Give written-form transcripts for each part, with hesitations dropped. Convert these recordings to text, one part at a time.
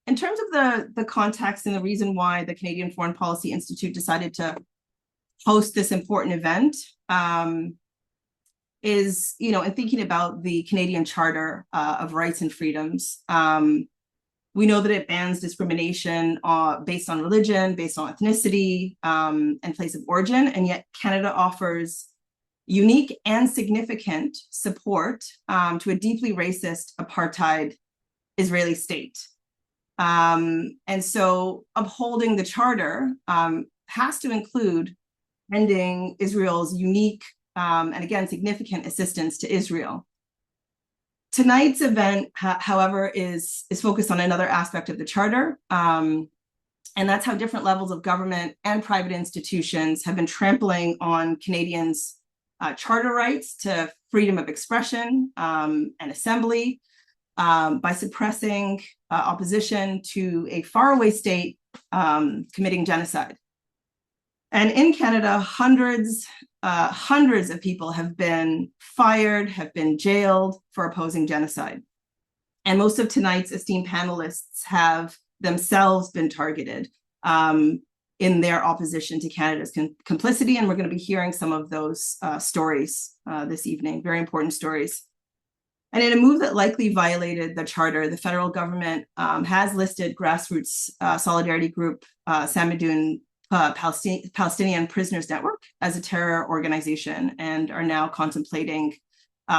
in terms of the context and the reason why the Canadian Foreign Policy Institute decided to host this important event, is, in thinking about the Canadian Charter of Rights and Freedoms, we know that it bans discrimination based on religion, based on ethnicity, and place of origin, and yet Canada offers unique and significant support to a deeply racist apartheid Israeli state. And so upholding the Charter has to include ending Israel's unique and again, significant assistance to Israel. Tonight's event, however, is focused on another aspect of the Charter, and that's how different levels of government and private institutions have been trampling on Canadians' charter rights to freedom of expression and assembly by suppressing opposition to a faraway state committing genocide. And in Canada, hundreds of people have been fired, have been jailed for opposing genocide. And most of tonight's esteemed panelists have themselves been targeted in their opposition to Canada's complicity. And we're going to be hearing some of those stories this evening, very important stories. And in a move that likely violated the Charter, the federal government has listed grassroots solidarity group Samidoun Palestinian Prisoners Network as a terror organization, and are now contemplating,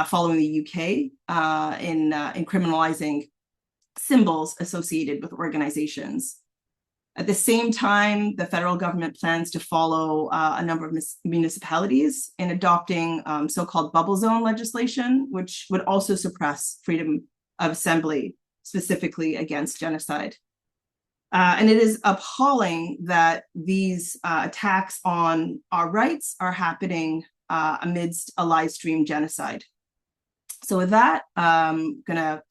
following the UK, in criminalizing symbols associated with organizations. At the same time, the federal government plans to follow a number of municipalities in adopting so-called bubble zone legislation, which would also suppress freedom of assembly, specifically against genocide. And it is appalling that these attacks on our rights are happening amidst a live stream genocide. So with that, I'm gonna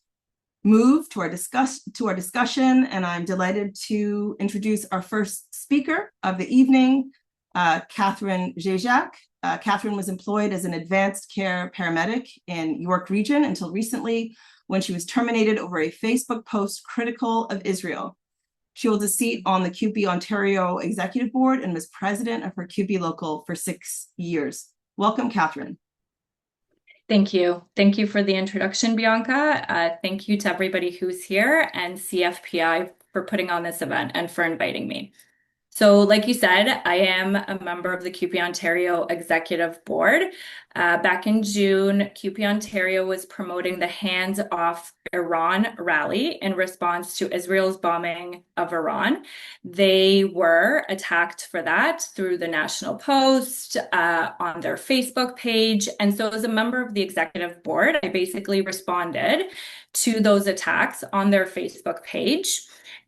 move to our discussion, and I'm delighted to introduce our first speaker of the evening, Katherine Grzejszczak. Katherine was employed as an advanced care paramedic in York Region until recently, when she was terminated over a Facebook post critical of Israel. She holds a seat on the CUPE Ontario Executive Board and was president of her CUPE local for 6 years. Welcome, Katherine. Thank you. Thank you for the introduction, Bianca. Thank you to everybody who's here and CFPI for putting on this event and for inviting me. So like you said, I am a member of the CUPE Ontario Executive Board. Back in June, CUPE Ontario was promoting the Hands Off Iran rally in response to Israel's bombing of Iran. They were attacked for that through the National Post, on their Facebook page. And so as a member of the Executive Board, I basically responded to those attacks on their Facebook page.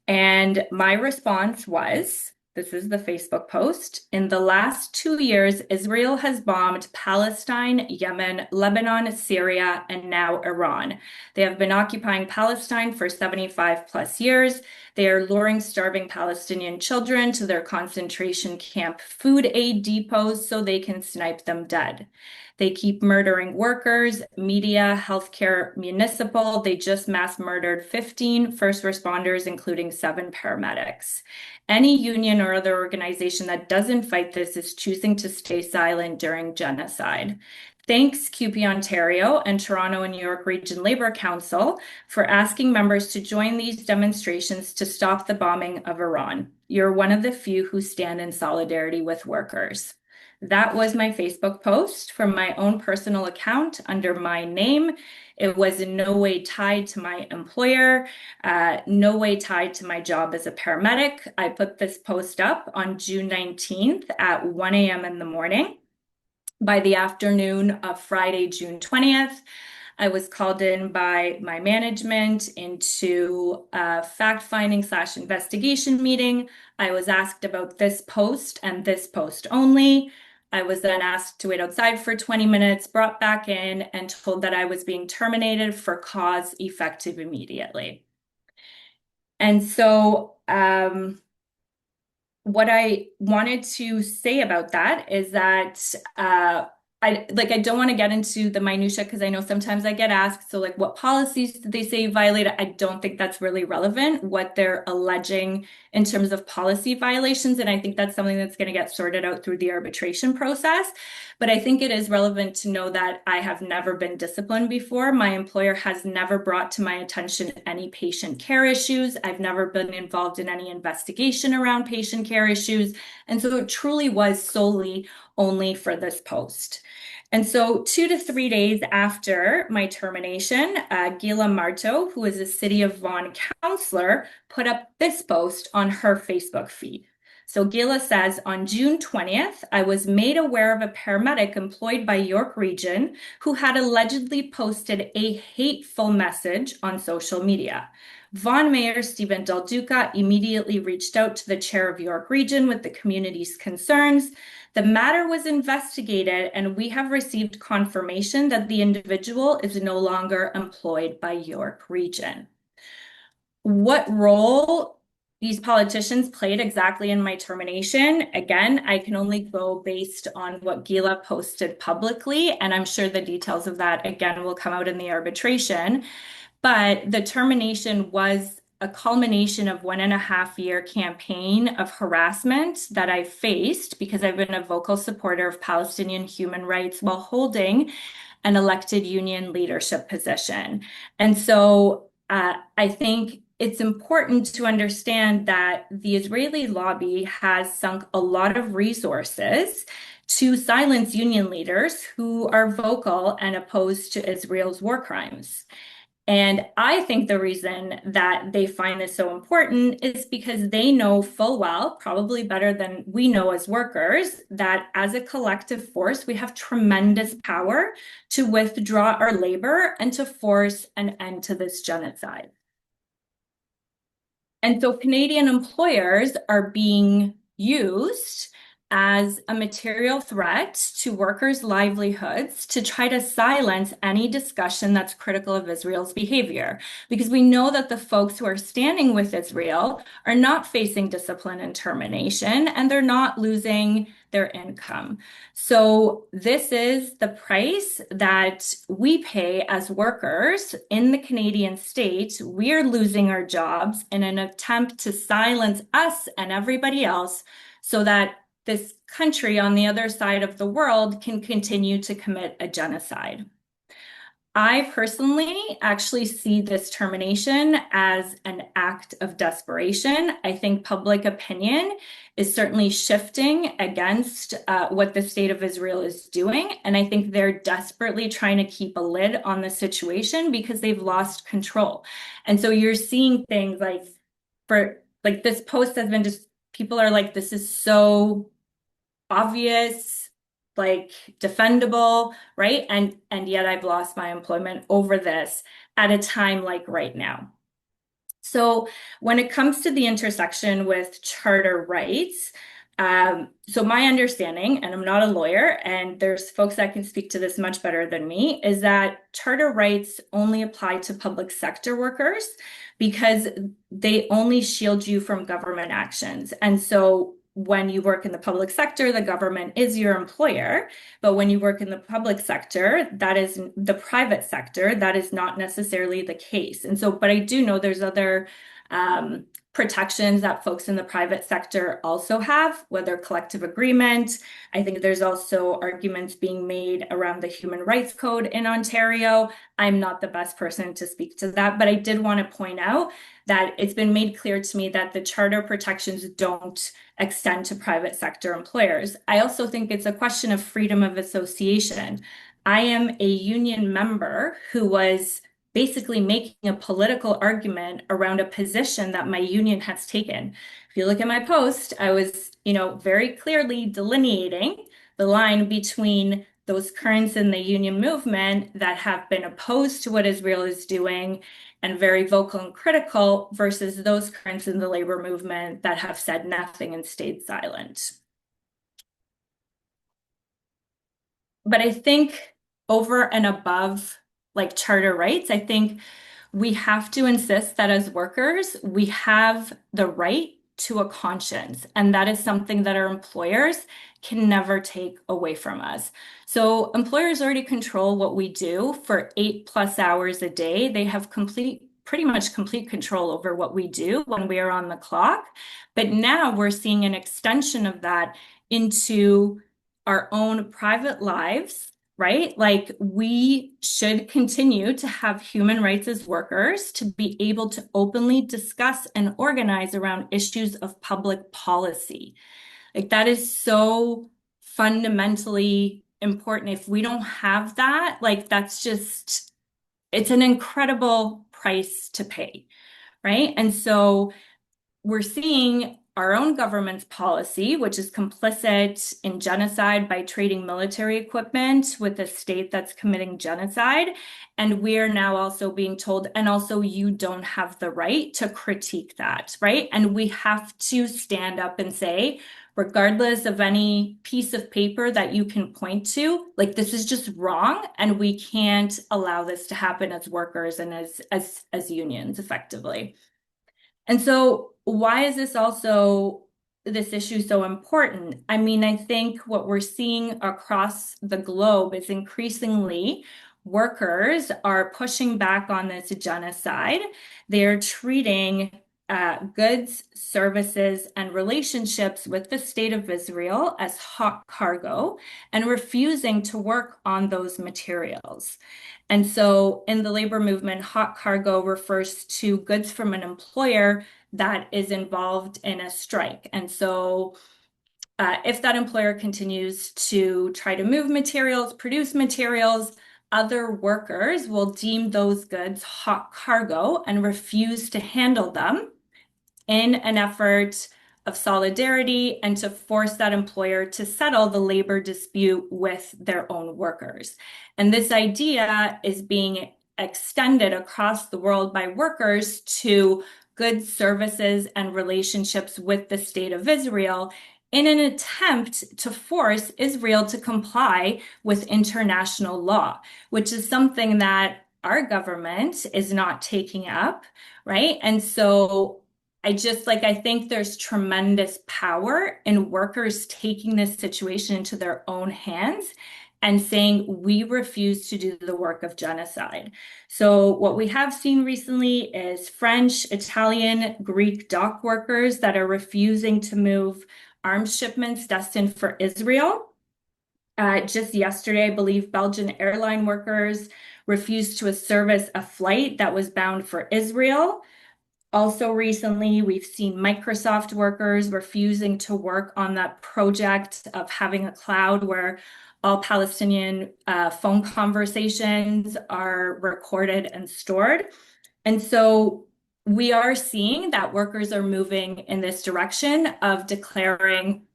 And my response was, this is the Facebook post. In the last 2 years, Israel has bombed Palestine, Yemen, Lebanon, Syria, and now Iran. They have been occupying Palestine for 75 plus years. They are luring starving Palestinian children to their concentration camp food aid depots so they can snipe them dead. They keep murdering workers, media, healthcare, municipal. They just mass murdered 15 first responders, including 7 paramedics. Any union or other organization that doesn't fight this is choosing to stay silent during genocide. Thanks, CUPE Ontario and Toronto and New York Region Labour Council for asking members to join these demonstrations to stop the bombing of Iran. You're one of the few who stand in solidarity with workers. That was my Facebook post from my own personal account under my name. It was in no way tied to my employer, no way tied to my job as a paramedic. I put this post up on June 19th at 1 a.m. in the morning. By the afternoon of Friday, June 20th, I was called in by my management into a fact-finding / investigation meeting. I was asked about this post and this post only. I was then asked to wait outside for 20 minutes, brought back in, and told that I was being terminated for cause effective immediately. And so what I wanted to say about that is that I don't want to get into the minutia because I know sometimes I get asked, so like what policies did they say you violated? I don't think that's really relevant, what they're alleging in terms of policy violations. And I think that's something that's going to get sorted out through the arbitration process. But I think it is relevant to know that I have never been disciplined before. My employer has never brought to my attention any patient care issues. I've never been involved in any investigation around patient care issues. And so it truly was solely only for this post. And so 2 to 3 days after my termination, Gila Marto, who is a City of Vaughan councillor, put up this post on her Facebook feed. So Gila says, on June 20th, I was made aware of a paramedic employed by York Region who had allegedly posted a hateful message on social media. Vaughan Mayor Stephen Del Duca immediately reached out to the chair of York Region with the community's concerns. The matter was investigated, and we have received confirmation that the individual is no longer employed by York Region. What role these politicians played exactly in my termination, again, I can only go based on what Gila posted publicly, and I'm sure the details of that, again, will come out in the arbitration. But the termination was a culmination of 1.5 year campaign of harassment that I faced because I've been a vocal supporter of Palestinian human rights while holding an elected union leadership position. And so I think it's important to understand that the Israeli lobby has sunk a lot of resources to silence union leaders who are vocal and opposed to Israel's war crimes. And I think the reason that they find this so important is because they know full well, probably better than we know as workers, that as a collective force, we have tremendous power to withdraw our labor and to force an end to this genocide. And so Canadian employers are being used as a material threat to workers' livelihoods to try to silence any discussion that's critical of Israel's behavior. Because we know that the folks who are standing with Israel are not facing discipline and termination, and they're not losing their income. So this is the price that we pay as workers in the Canadian state. We are losing our jobs in an attempt to silence us and everybody else so that this country on the other side of the world can continue to commit a genocide. I personally actually see this termination as an act of desperation. I think public opinion is certainly shifting against what the state of Israel is doing. And I think they're desperately trying to keep a lid on the situation because they've lost control. And so you're seeing things like this post has been just, people are like, this is so obvious, like defendable, right? And yet I've lost my employment over this at a time like right now. So when it comes to the intersection with charter rights, so my understanding, and I'm not a lawyer, and there's folks that can speak to this much better than me, is that charter rights only apply to public sector workers because they only shield you from government actions. And so when you work in the public sector, the government is your employer. But when you work in the public sector, that is the private sector, that is not necessarily the case. And so, but I do know there's other protections that folks in the private sector also have, whether collective agreement. I think there's also arguments being made around the Human Rights Code in Ontario. I'm not the best person to speak to that, but I did want to point out that it's been made clear to me that the charter protections don't extend to private sector employers. I also think it's a question of freedom of association. I am a union member who was basically making a political argument around a position that my union has taken. If you look at my post, I was, very clearly delineating the line between those currents in the union movement that have been opposed to what Israel is doing and very vocal and critical versus those currents in the labor movement that have said nothing and stayed silent. But I think over and above like charter rights, I think we have to insist that as workers, we have the right to a conscience. And that is something that our employers can never take away from us. So employers already control what we do for 8+ hours a day. They have pretty much complete control over what we do when we are on the clock. But now we're seeing an extension of that into our own private lives, right? Like we should continue to have human rights as workers to be able to openly discuss and organize around issues of public policy. Like that is so fundamentally important. If we don't have that, like that's just, it's an incredible price to pay, right? And so we're seeing our own government's policy, which is complicit in genocide by trading military equipment with a state that's committing genocide. And we are now also being told, and also you don't have the right to critique that, right? And we have to stand up and say, regardless of any piece of paper that you can point to, like this is just wrong, and we can't allow this to happen as workers and as unions effectively. And so why is this issue so important? I mean, I think what we're seeing across the globe is increasingly workers are pushing back on this genocide. They're treating goods, services, and relationships with the state of Israel as hot cargo and refusing to work on those materials. And so in the labor movement, hot cargo refers to goods from an employer that is involved in a strike. And so if that employer continues to try to move materials, produce materials, other workers will deem those goods hot cargo and refuse to handle them in an effort of solidarity and to force that employer to settle the labor dispute with their own workers. And this idea is being extended across the world by workers to goods, services, and relationships with the state of Israel in an attempt to force Israel to comply with international law, which is something that our government is not taking up, right? And so I think there's tremendous power in workers taking this situation into their own hands and saying, we refuse to do the work of genocide. So what we have seen recently is French, Italian, Greek dock workers that are refusing to move arms shipments destined for Israel. Just yesterday, I believe Belgian airline workers refused to service a flight that was bound for Israel. Also recently, we've seen Microsoft workers refusing to work on that project of having a cloud where all Palestinian phone conversations are recorded and stored. And so we are seeing that workers are moving in this direction of declaring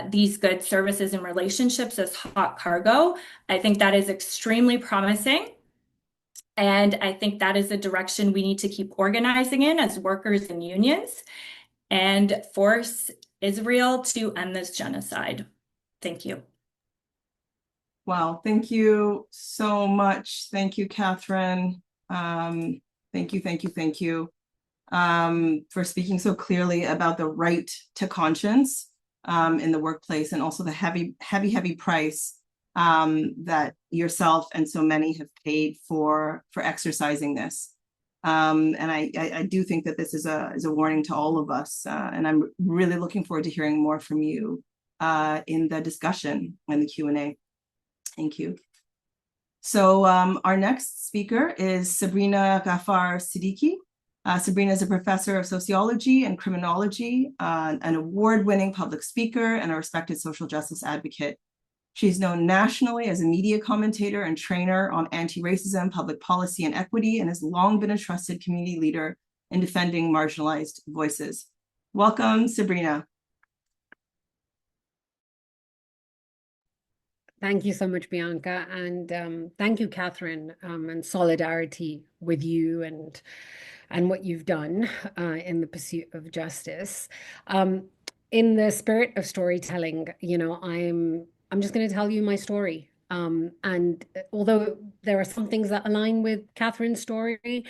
these goods, services, and relationships as hot cargo. I think that is extremely promising. And I think that is the direction we need to keep organizing in as workers and unions and force Israel to end this genocide. Thank you. Wow, thank you so much. Thank you, Katherine. Thank you for speaking so clearly about the right to conscience in the workplace, and also the heavy price that yourself and so many have paid for exercising this. And I do think that this is a warning to all of us. And I'm really looking forward to hearing more from you in the discussion and the Q&A. Thank you. So our next speaker is Sabrina Ghaffar-Siddiqui. Sabrina is a professor of sociology and criminology, an award-winning public speaker, and a respected social justice advocate. She's known nationally as a media commentator and trainer on anti-racism, public policy, and equity, and has long been a trusted community leader in defending marginalized voices. Welcome, Sabrina. Thank you so much, Bianca, and thank you, Katherine, and solidarity with you and what you've done in the pursuit of justice. In the spirit of storytelling, I'm just going to tell you my story. And although there are some things that align with Katherine's story,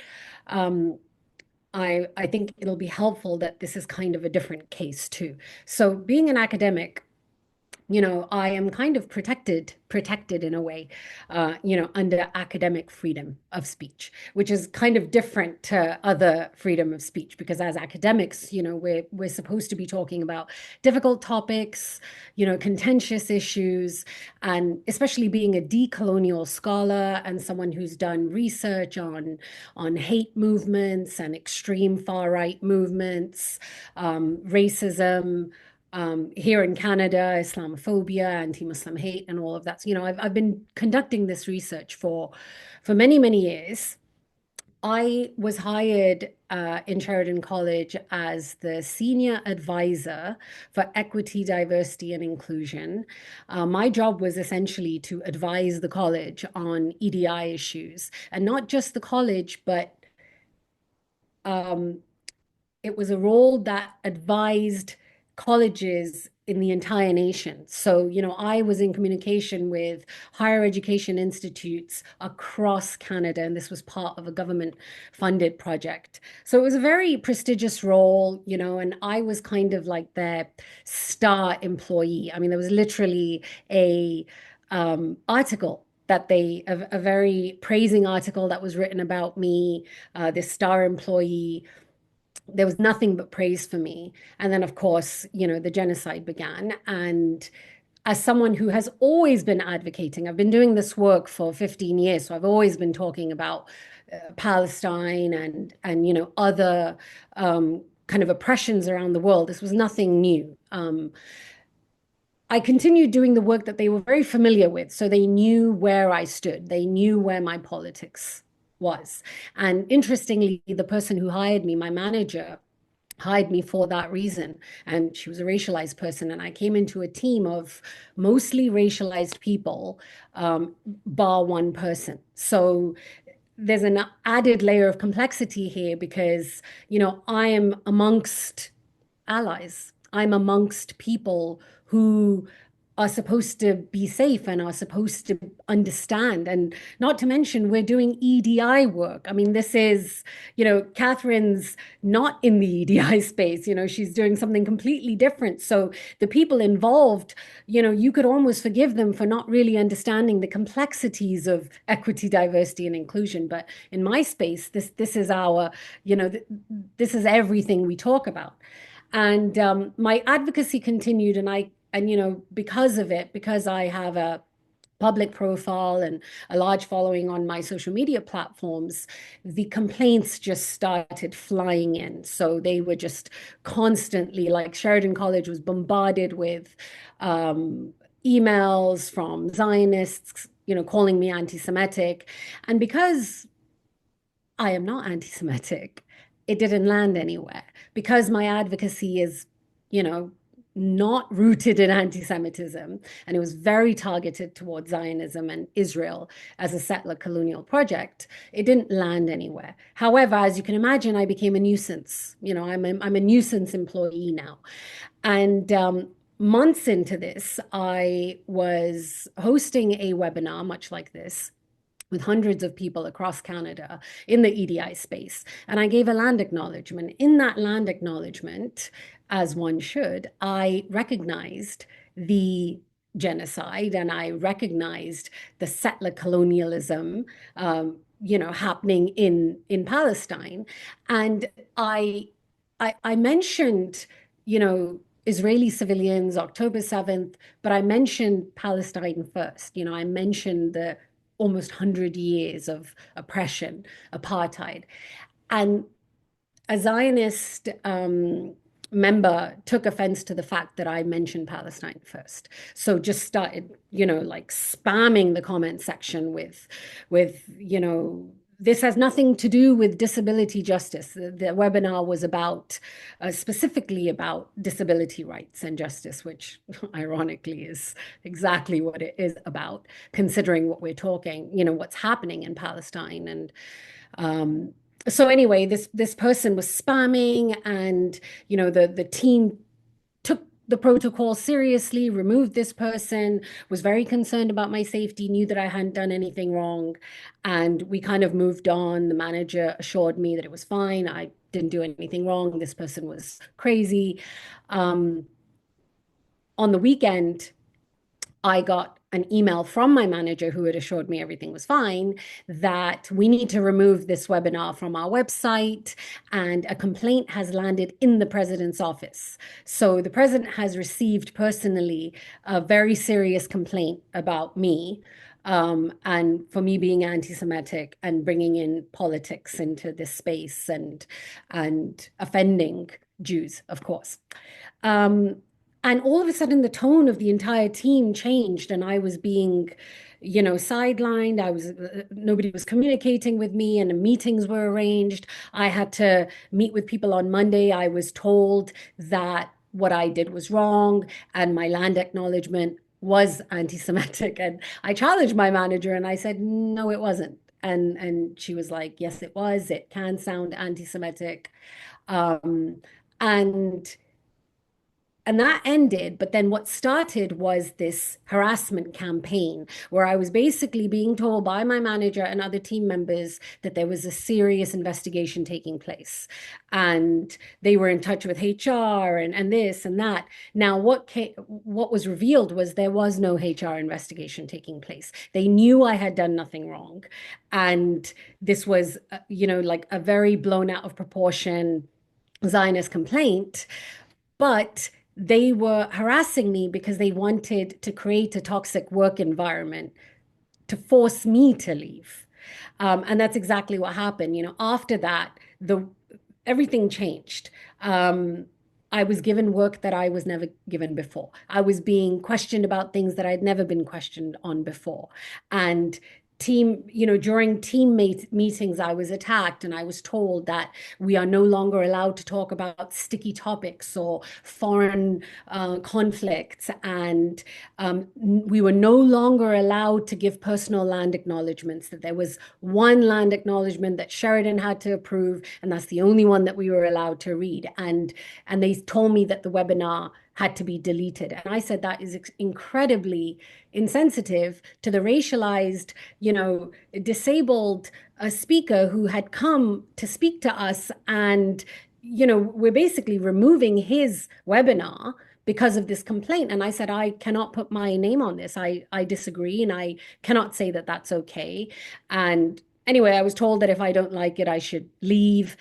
I think it'll be helpful that this is kind of a different case too. So being an academic, I am kind of protected in a way, under academic freedom of speech, which is kind of different to other freedom of speech, because as academics, we're supposed to be talking about difficult topics, contentious issues, and especially being a decolonial scholar and someone who's done research on hate movements and extreme far right movements, racism, here in Canada, Islamophobia, anti-Muslim hate, and all of that. So, I've been conducting this research for many, many years. I was hired in Sheridan College as the senior advisor for equity, diversity, and inclusion. My job was essentially to advise the college on EDI issues, and not just the college, but it was a role that advised colleges in the entire nation. So, I was in communication with higher education institutes across Canada, and this was part of a government-funded project. So it was a very prestigious role, and I was kind of like their star employee. I mean, there was literally a article that a very praising article that was written about me, this star employee. There was nothing but praise for me. And then, of course, the genocide began. And as someone who has always been advocating, I've been doing this work for 15 years. So I've always been talking about Palestine and other kind of oppressions around the world. This was nothing new. I continued doing the work that they were very familiar with. So they knew where I stood. They knew where my politics was. And interestingly, the person who hired me, my manager, hired me for that reason. And she was a racialized person. And I came into a team of mostly racialized people, bar one person. So there's an added layer of complexity here because, I am amongst allies. I'm amongst people who are supposed to be safe and are supposed to understand. And not to mention, we're doing EDI work. I mean, this is, Catherine's not in the EDI space, she's doing something completely different. So the people involved, you could almost forgive them for not really understanding the complexities of equity, diversity, and inclusion. But in my space, this is our, this is everything we talk about. And my advocacy continued, and because of it, because I have a public profile and a large following on my social media platforms, the complaints just started flying in. So they were just constantly, like Sheridan College was bombarded with emails from Zionists, calling me anti-Semitic. And because I am not anti-Semitic, it didn't land anywhere. Because my advocacy is, not rooted in anti-Semitism, and it was very targeted towards Zionism and Israel as a settler colonial project, it didn't land anywhere. However, as you can imagine, I became a nuisance. I'm a nuisance employee now. And months into this, I was hosting a webinar, much like this, with hundreds of people across Canada in the EDI space. And I gave a land acknowledgement. In that land acknowledgement, as one should, I recognized the genocide and I recognized the settler colonialism, happening in Palestine. And I mentioned, Israeli civilians, October 7th, but I mentioned Palestine first. I mentioned the almost 100 years of oppression, apartheid. And a Zionist member took offense to the fact that I mentioned Palestine first. So just started, like spamming the comment section with, this has nothing to do with disability justice. The webinar was about specifically about disability rights and justice, which ironically is exactly what it is about, considering what we're talking, what's happening in Palestine. And so anyway, this person was spamming, and the team took the protocol seriously, removed this person, was very concerned about my safety, knew that I hadn't done anything wrong, and we kind of moved on. The manager assured me that it was fine. I didn't do anything wrong. This person was crazy. On the weekend, I got an email from my manager who had assured me everything was fine, that we need to remove this webinar from our website, and a complaint has landed in the president's office. So the president has received personally a very serious complaint about me, and for me being anti-Semitic and bringing in politics into this space and offending Jews, of course. And all of a sudden, the tone of the entire team changed, and I was being, sidelined. Nobody was communicating with me, and meetings were arranged. I had to meet with people on Monday. I was told that what I did was wrong, and my land acknowledgement was anti-Semitic. And I challenged my manager, and I said, no, it wasn't. And she was like, yes, it was. It can sound anti-Semitic. And that ended, but then what started was this harassment campaign where I was basically being told by my manager and other team members that there was a serious investigation taking place. And they were in touch with HR and this and that. Now, what was revealed was there was no HR investigation taking place. They knew I had done nothing wrong. And this was, like a very blown out of proportion Zionist complaint. But they were harassing me because they wanted to create a toxic work environment to force me to leave. And that's exactly what happened. After that, everything changed. I was given work that I was never given before. I was being questioned about things that I'd never been questioned on before. And during teammate meetings, I was attacked, and I was told that we are no longer allowed to talk about sticky topics or foreign conflicts, and we were no longer allowed to give personal land acknowledgements, that there was one land acknowledgement that Sheridan had to approve, and that's the only one that we were allowed to read. And they told me that the webinar had to be deleted. And I said that is incredibly insensitive to the racialized, disabled speaker who had come to speak to us. And, we're basically removing his webinar because of this complaint. And I said, I cannot put my name on this. I disagree, and I cannot say that that's okay. And anyway, I was told that if I don't like it, I should leave.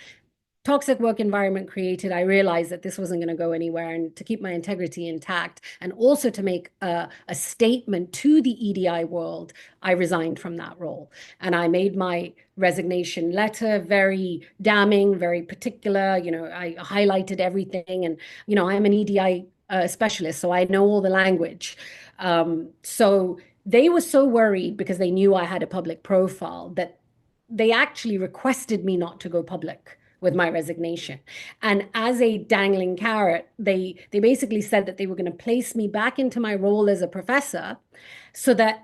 Toxic work environment created. I realized that this wasn't going to go anywhere, and to keep my integrity intact and also to make a statement to the EDI world, I resigned from that role. And I made my resignation letter very damning, very particular. I highlighted everything, and, I'm an EDI specialist, so I know all the language. So they were so worried because they knew I had a public profile that they actually requested me not to go public with my resignation. And as a dangling carrot, they basically said that they were going to place me back into my role as a professor so that,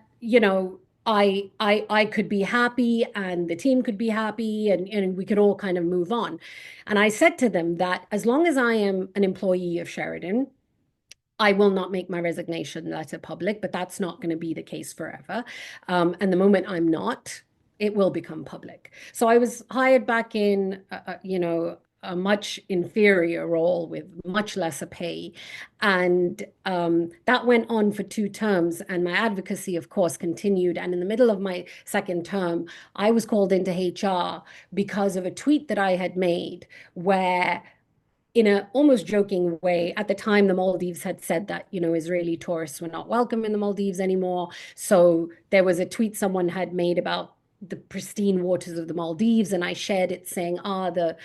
I could be happy and the team could be happy, and we could all kind of move on. And I said to them that as long as I am an employee of Sheridan, I will not make my resignation letter public, but that's not going to be the case forever. And the moment I'm not, it will become public. So I was hired back in, a much inferior role with much lesser pay. And that went on for 2 terms. And my advocacy, of course, continued. And in the middle of my second term, I was called into HR because of a tweet that I had made where, in an almost joking way, at the time, the Maldives had said that, Israeli tourists were not welcome in the Maldives anymore. So there was a tweet someone had made about the pristine waters of the Maldives, and I shared it saying, the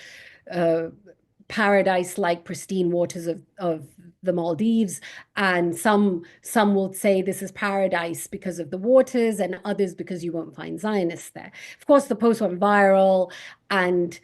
paradise-like pristine waters of the Maldives. And some will say this is paradise because of the waters, and others because you won't find Zionists there. Of course, the post went viral, and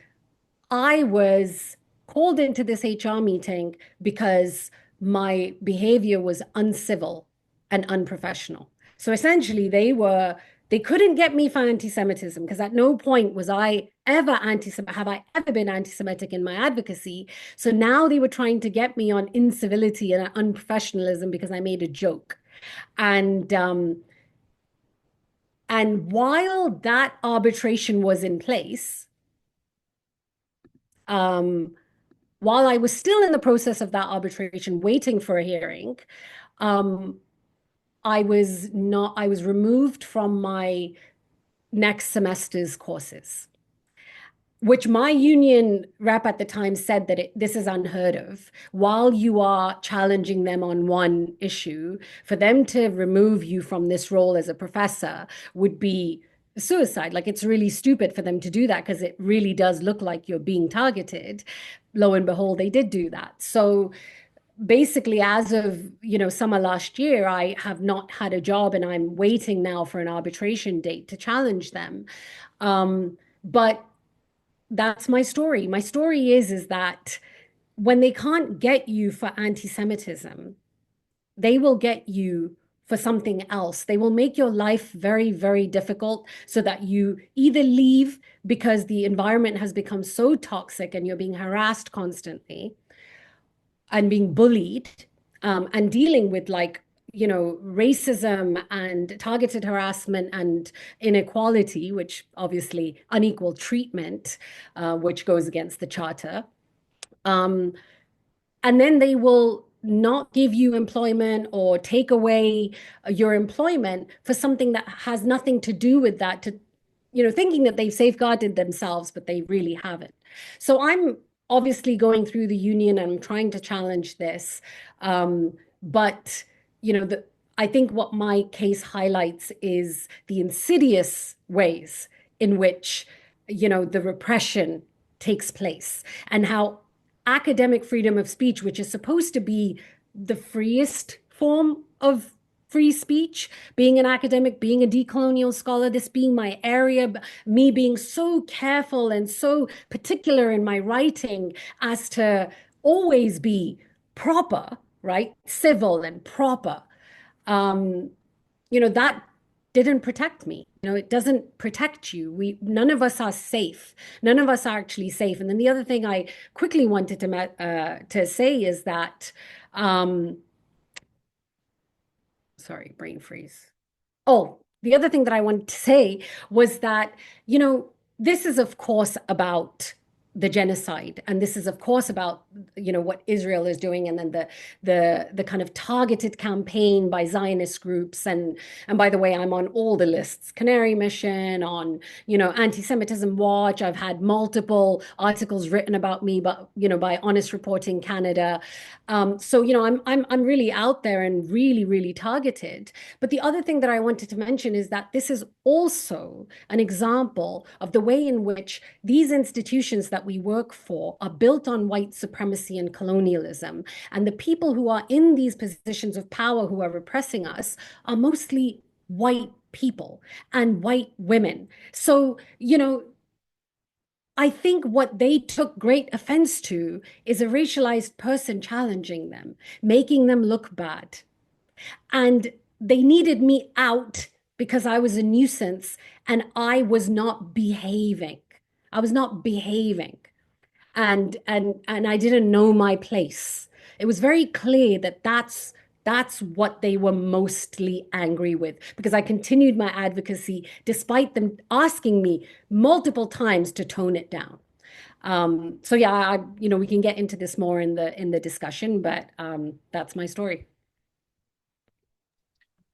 I was called into this HR meeting because my behavior was uncivil and unprofessional. So essentially, they couldn't get me for anti-Semitism, because at no point was I ever have I ever been anti-Semitic in my advocacy. So now they were trying to get me on incivility and unprofessionalism because I made a joke. And while that arbitration was in place, while I was still in the process of that arbitration, waiting for a hearing, I was removed from my next semester's courses, which my union rep at the time said that this is unheard of. While you are challenging them on one issue, for them to remove you from this role as a professor would be suicide. Like, it's really stupid for them to do that because it really does look like you're being targeted. Lo and behold, they did do that. So basically, as of, summer last year, I have not had a job, and I'm waiting now for an arbitration date to challenge them. But that's my story. My story is that when they can't get you for anti-Semitism, they will get you for something else. They will make your life very, very difficult so that you either leave because the environment has become so toxic and you're being harassed constantly and being bullied, and dealing with racism and targeted harassment and inequality, which obviously unequal treatment, which goes against the charter. And then they will not give you employment or take away your employment for something that has nothing to do with that, thinking that they've safeguarded themselves, but they really haven't. So I'm obviously going through the union and I'm trying to challenge this. But, I think what my case highlights is the insidious ways in which, the repression takes place, and how academic freedom of speech, which is supposed to be the freest form of free speech, being an academic, being a decolonial scholar, this being my area, me being so careful and so particular in my writing as to always be proper, right? Civil and proper. That didn't protect me. It doesn't protect you. None of us are safe. None of us are actually safe. And then the other thing I quickly wanted to say is that, sorry, brain freeze. Oh, the other thing that I wanted to say was that, this is of course about the genocide, and this is of course about what Israel is doing, and then the kind of targeted campaign by Zionist groups, and by the way, I'm on all the lists: Canary Mission, on Anti-Semitism Watch. I've had multiple articles written about me, but by Honest Reporting Canada. So I'm really out there and really targeted. But the other thing that I wanted to mention is that this is also an example of the way in which these institutions that we work for are built on white supremacy and colonialism. And the people who are in these positions of power who are repressing us are mostly white people and white women. So, I think what they took great offense to is a racialized person challenging them, making them look bad. And they needed me out because I was a nuisance and I was not behaving. I was not behaving. And I didn't know my place. It was very clear that that's what they were mostly angry with, because I continued my advocacy despite them asking me multiple times to tone it down. So yeah, we can get into this more in the discussion, but that's my story.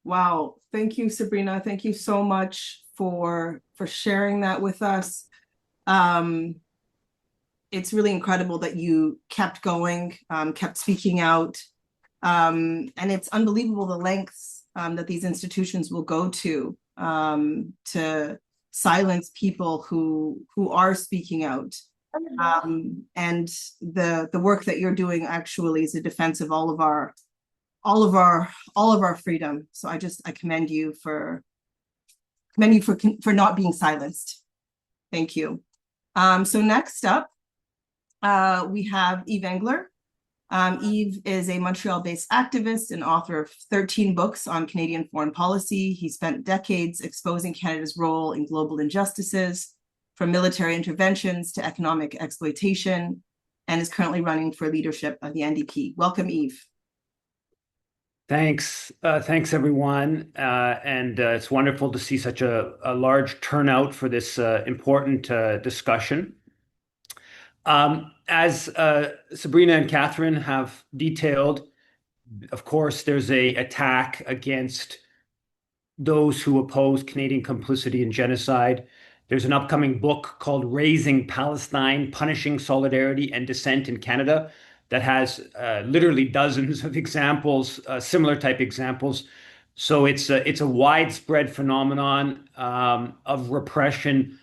Wow. Thank you, Sabrina. Thank you so much for sharing that with us. It's really incredible that you kept going, kept speaking out. And it's unbelievable the lengths that these institutions will go to silence people who are speaking out. And the work that you're doing actually is a defense of all of our freedom. So I commend you for not being silenced. Thank you. So next up, we have Yves Engler. Yves is a Montreal-based activist and author of 13 books on Canadian foreign policy. He spent decades exposing Canada's role in global injustices, from military interventions to economic exploitation, and is currently running for leadership of the NDP. Welcome, Yves. Thanks. Thanks, everyone. And it's wonderful to see such a large turnout for this important discussion. As Sabrina and Katherine have detailed, of course, there's a attack against those who oppose Canadian complicity in genocide. There's an upcoming book called Raising Palestine, Punishing Solidarity and Dissent in Canada that has literally dozens of examples, similar type examples. So it's a widespread phenomenon of repression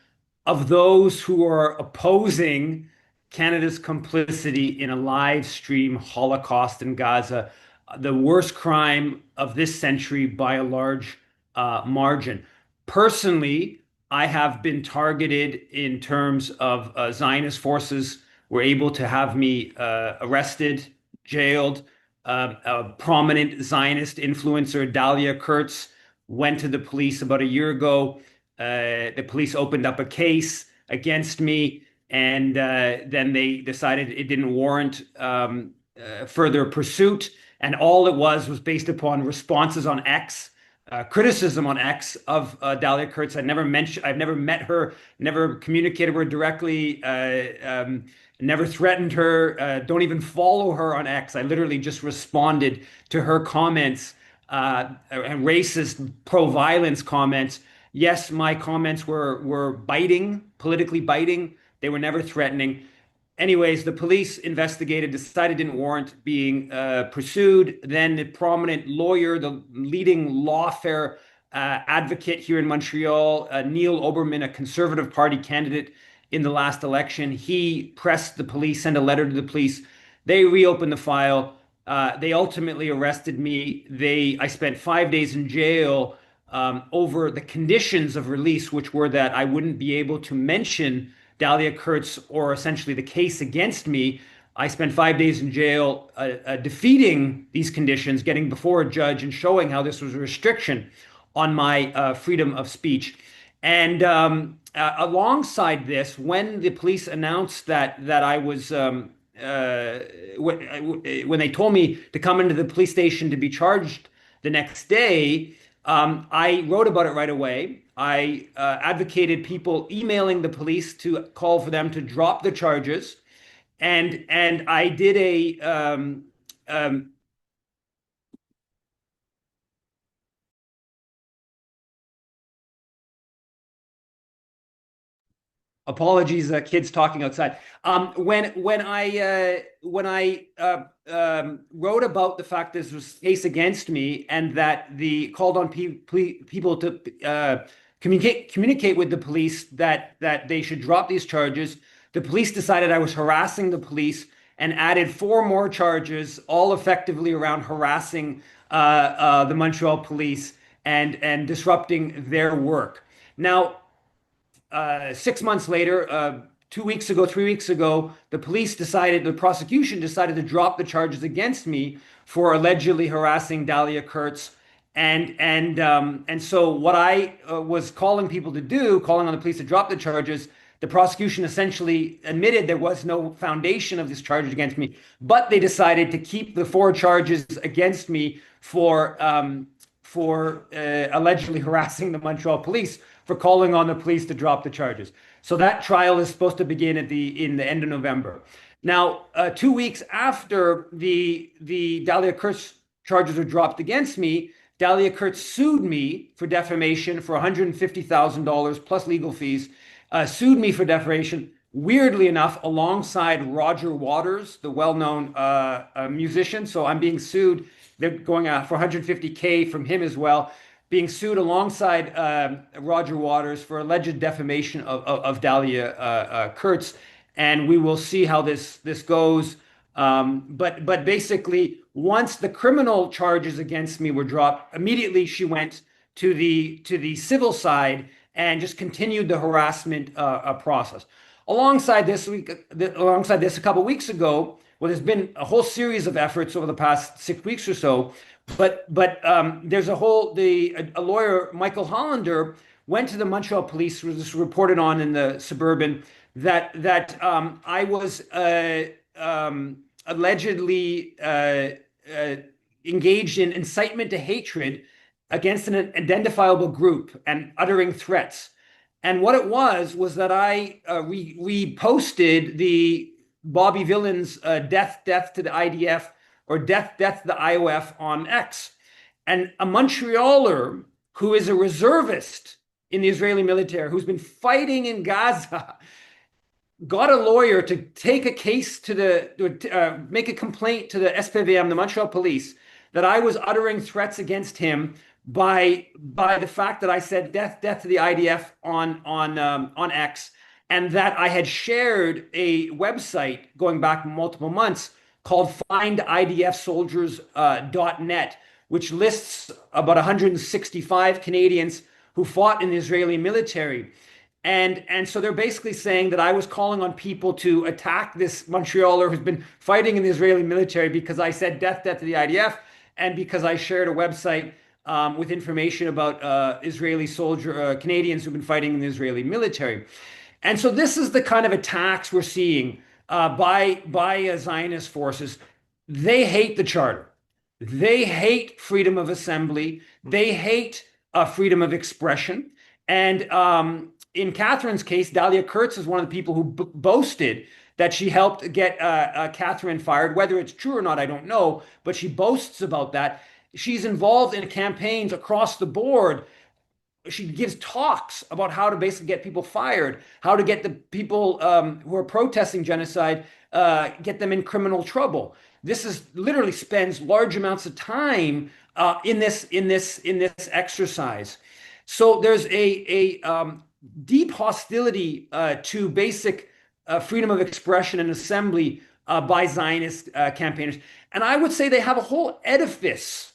of those who are opposing Canada's complicity in a live stream Holocaust in Gaza, the worst crime of this century by a large margin. Personally, I have been targeted in terms of Zionist forces were able to have me arrested, jailed. A prominent Zionist influencer, Dalia Kurtz, went to the police about a year ago. The police opened up a case against me, and then they decided it didn't warrant further pursuit. And all it was based upon responses on X, criticism on X of Dalia Kurtz. I've never met her, never communicated with her directly, never threatened her, don't even follow her on X. I literally just responded to her comments, and racist, pro-violence comments. Yes, my comments were biting, politically biting. They were never threatening. Anyways, the police investigated, decided didn't warrant being pursued. Then the prominent lawyer, the leading lawfare advocate here in Montreal, Neil Oberman, a Conservative Party candidate in the last election, he pressed the police, sent a letter to the police. They reopened the file. They ultimately arrested me. I spent 5 days in jail over the conditions of release, which were that I wouldn't be able to mention Dalia Kurtz or essentially the case against me. I spent 5 days in jail defeating these conditions, getting before a judge and showing how this was a restriction on my freedom of speech. And alongside this, when the police announced that I was when they told me to come into the police station to be charged the next day, I wrote about it right away. I advocated people emailing the police to call for them to drop the charges, and I did a apologies, kids talking outside. When I wrote about the fact this was a case against me and that the called on people to communicate with the police that they should drop these charges, the police decided I was harassing the police and added 4 more charges, all effectively around harassing the Montreal police and disrupting their work. Now, 6 months later, 2 weeks ago, 3 weeks ago, the prosecution decided to drop the charges against me for allegedly harassing Dalia Kurtz. And so what I was calling people to do, calling on the police to drop the charges, the prosecution essentially admitted there was no foundation of this charge against me, but they decided to keep the 4 charges against me for allegedly harassing the Montreal police, for calling on the police to drop the charges. So that trial is supposed to begin in the end of November. Now, 2 weeks after the Dalia Kurtz charges were dropped against me, Dalia Kurtz sued me for defamation for $150,000 plus legal fees, sued me for defamation, weirdly enough, alongside Roger Waters, the well-known musician. So I'm being sued. They're going for $150K from him as well, being sued alongside Roger Waters for alleged defamation of Dalia Kurtz. And we will see how this goes. But basically, once the criminal charges against me were dropped, immediately she went to the civil side and just continued the harassment process. Alongside this, a couple of weeks ago, well, there's been a whole series of efforts over the past 6 weeks or so. But there's a lawyer, Michael Hollander, went to the Montreal police, was reported on in the Suburban, that I was allegedly engaged in incitement to hatred against an identifiable group and uttering threats. And what it was that I reposted the Bobby Villan's death to the IDF or death to the IOF on X. And a Montrealer who is a reservist in the Israeli military, who's been fighting in Gaza, got a lawyer to take a case to make a complaint to the SPVM, the Montreal police, that I was uttering threats against him by the fact that I said death to the IDF on X, and that I had shared a website going back multiple months called findidfsoldiers.net, which lists about 165 Canadians who fought in the Israeli military. And so they're basically saying that I was calling on people to attack this Montrealer who's been fighting in the Israeli military because I said death to the IDF, and because I shared a website with information about Israeli Canadians who've been fighting in the Israeli military. And so this is the kind of attacks we're seeing by Zionist forces. They hate the Charter. They hate freedom of assembly. They hate freedom of expression. And in Katherine's case, Dahlia Kurtz is one of the people who boasted that she helped get Katherine fired. Whether it's true or not, I don't know, but she boasts about that. She's involved in campaigns across the board. She gives talks about how to basically get people fired, how to get the people who are protesting genocide, get them in criminal trouble. This is literally spends large amounts of time in this exercise. So there's a deep hostility to basic freedom of expression and assembly by Zionist campaigners. And I would say they have a whole edifice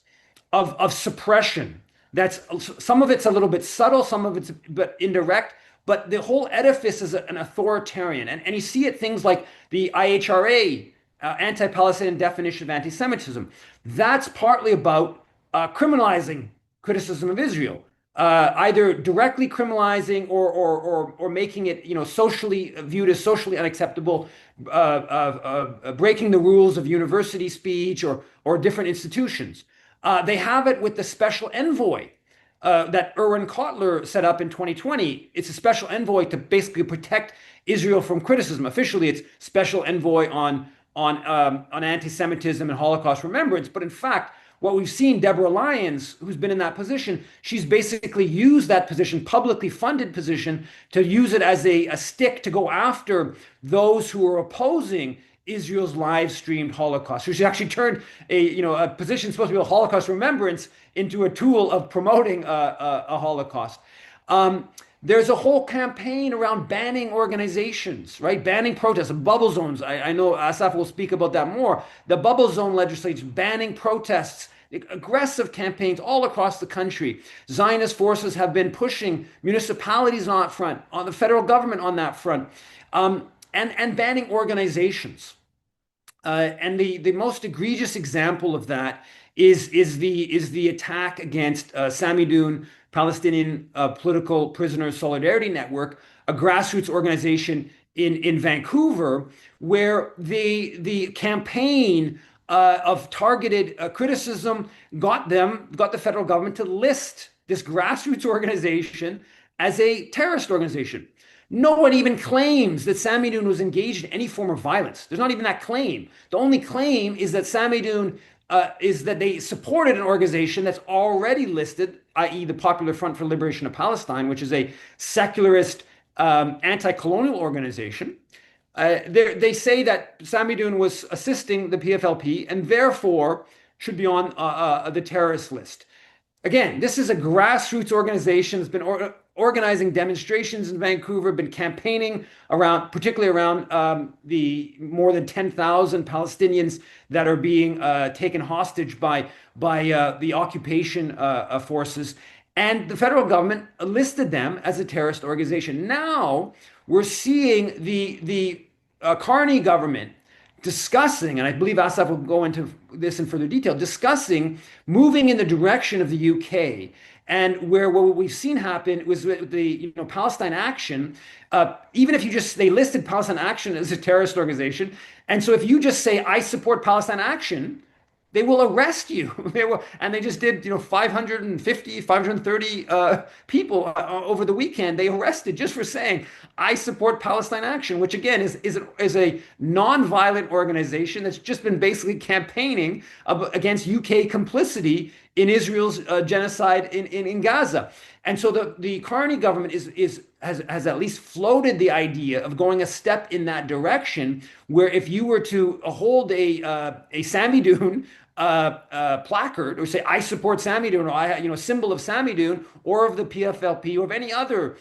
of suppression. That's some of it's a little bit subtle, some of it's but indirect, but the whole edifice is an authoritarian. And you see it things like the IHRA, anti-Palestinian definition of anti-Semitism. That's partly about criminalizing criticism of Israel. Either directly criminalizing or making it, socially viewed as socially unacceptable, breaking the rules of university speech or different institutions. They have it with the special envoy that Erwin Kotler set up in 2020. It's a special envoy to basically protect Israel from criticism. Officially, it's special envoy on anti-Semitism and Holocaust remembrance, but in fact, what we've seen, Deborah Lyons, who's been in that position, she's basically used that position, publicly funded position, to use it as a stick to go after those who are opposing Israel's live-streamed Holocaust. So she actually turned a position supposed to be a Holocaust remembrance into a tool of promoting a Holocaust. There's a whole campaign around banning organizations, right? Banning protests, bubble zones. I know Asaf will speak about that more. The bubble zone legislation, banning protests, aggressive campaigns all across the country. Zionist forces have been pushing municipalities on that front, on the federal government on that front, and banning organizations. And the most egregious example of that is the attack against Samidoun, Palestinian Political Prisoners Solidarity Network, a grassroots organization in Vancouver, where the campaign of targeted criticism got the federal government to list this grassroots organization as a terrorist organization. No one even claims that Samidoun was engaged in any form of violence. There's not even that claim. The only claim is that Samidoun is that they supported an organization that's already listed, i.e. the Popular Front for Liberation of Palestine, which is a secularist anti-colonial organization. They say that Samidoun was assisting the PFLP and therefore should be on the terrorist list. Again, this is a grassroots organization that's been organizing demonstrations in Vancouver, been campaigning particularly around the more than 10,000 Palestinians that are being taken hostage by the occupation forces. And the federal government listed them as a terrorist organization. Now we're seeing the Carney government discussing, and I believe Asaf will go into this in further detail, discussing moving in the direction of the UK, and where what we've seen happen was with the Palestine Action. Even if they listed Palestine Action as a terrorist organization, and so if you just say I support Palestine Action, they will arrest you. And they just did, 550, 530 people over the weekend. They arrested just for saying, I support Palestine Action, which again is a non-violent organization that's just been basically campaigning against UK complicity in Israel's genocide in Gaza. And so the Carney government has at least floated the idea of going a step in that direction, where if you were to hold a Samidoun placard, or say I support Samidoun, or a symbol of Samidoun, or of the PFLP, or of any other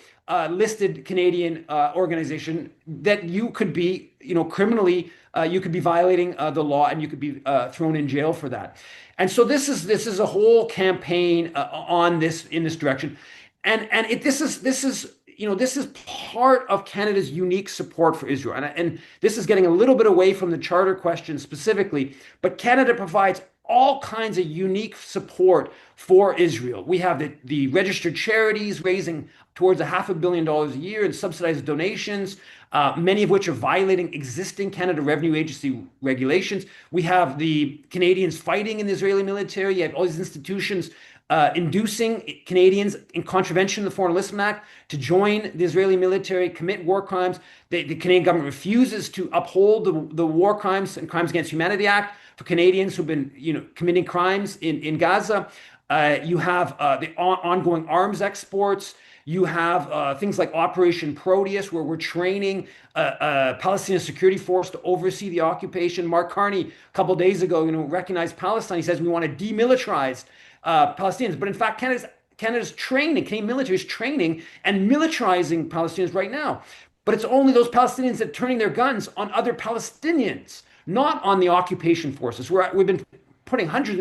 listed Canadian organization, that you could be criminally you could be violating the law, and you could be thrown in jail for that. And so this is a whole campaign on this in this direction, and this is part of Canada's unique support for Israel, and this is getting a little bit away from the charter question specifically, but Canada provides all kinds of unique support for Israel. We have the registered charities raising towards $500 million a year in subsidized donations, many of which are violating existing Canada Revenue Agency regulations. We have the Canadians fighting in the Israeli military. You have all these institutions inducing Canadians in contravention of the Foreign Enlistment Act to join the Israeli military, commit war crimes. The Canadian government refuses to uphold the War Crimes and Crimes Against Humanity Act for Canadians who've been committing crimes in Gaza. You have the ongoing arms exports. You have things like Operation Proteus, where we're training a Palestinian security force to oversee the occupation. Mark Carney, a couple of days ago, recognized Palestine. He says we want to demilitarize Palestinians, but in fact, Canada's training, Canadian military is training and militarizing Palestinians right now. But it's only those Palestinians that are turning their guns on other Palestinians, not on the occupation forces. We've been putting hundreds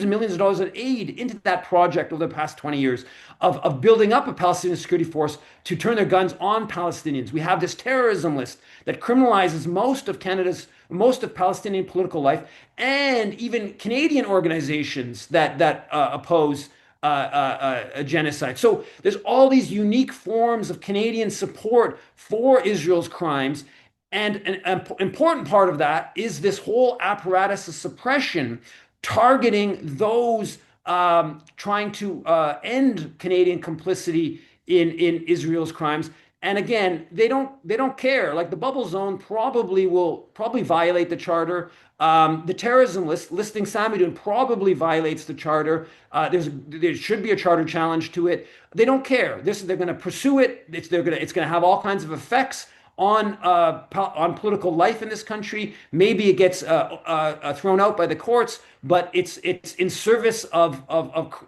of millions of dollars of aid into that project over the past 20 years of building up a Palestinian security force to turn their guns on Palestinians. We have this terrorism list that criminalizes most of Palestinian political life, and even Canadian organizations that oppose a genocide. So there's all these unique forms of Canadian support for Israel's crimes. And an important part of that is this whole apparatus of suppression targeting those trying to end Canadian complicity in Israel's crimes. And again, they don't care. Like the bubble zone will violate the charter. The terrorism list listing Samidoun probably violates the charter. There should be a charter challenge to it. They don't care. They're going to pursue it. It's going to have all kinds of effects on political life in this country. Maybe it gets thrown out by the courts, but it's in service of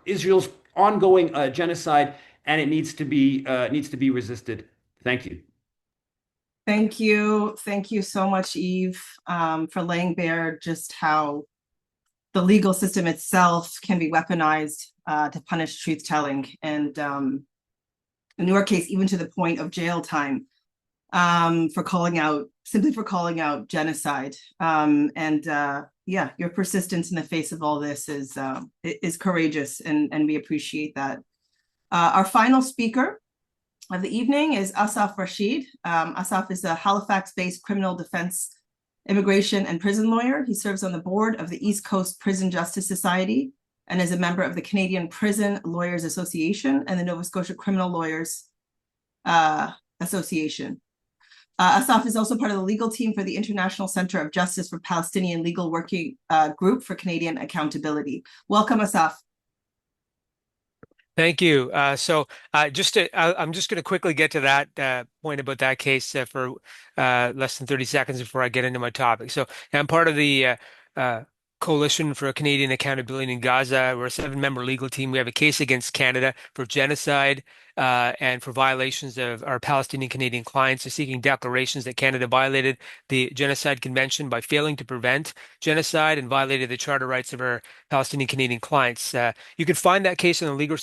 Israel's ongoing genocide, and it needs to be resisted. Thank you. Thank you so much, Yves, for laying bare just how the legal system itself can be weaponized to punish truth telling, and in your case, even to the point of jail time. For calling out genocide. Your persistence in the face of all this is courageous, and we appreciate that. Our final speaker of the evening is Asaf Rashid. Asaf is a Halifax-based criminal defense, immigration, and prison lawyer. He serves on the board of the East Coast Prison Justice Society and is a member of the Canadian Prison Lawyers Association and the Nova Scotia Criminal Lawyers Association. Asaf is also part of the legal team for the International Center of Justice for Palestinian Legal Working Group for Canadian Accountability. Welcome, Asaf. Thank you. I'm just going to quickly get to that point about that case for less than 30 seconds before I get into my topic. So I'm part of the Coalition for Canadian Accountability in Gaza. We're a 7-member legal team. We have a case against Canada for genocide and for violations of our Palestinian Canadian clients. Are seeking declarations that Canada violated the Genocide Convention by failing to prevent genocide and violated the charter rights of our Palestinian Canadian clients. You can find that case on the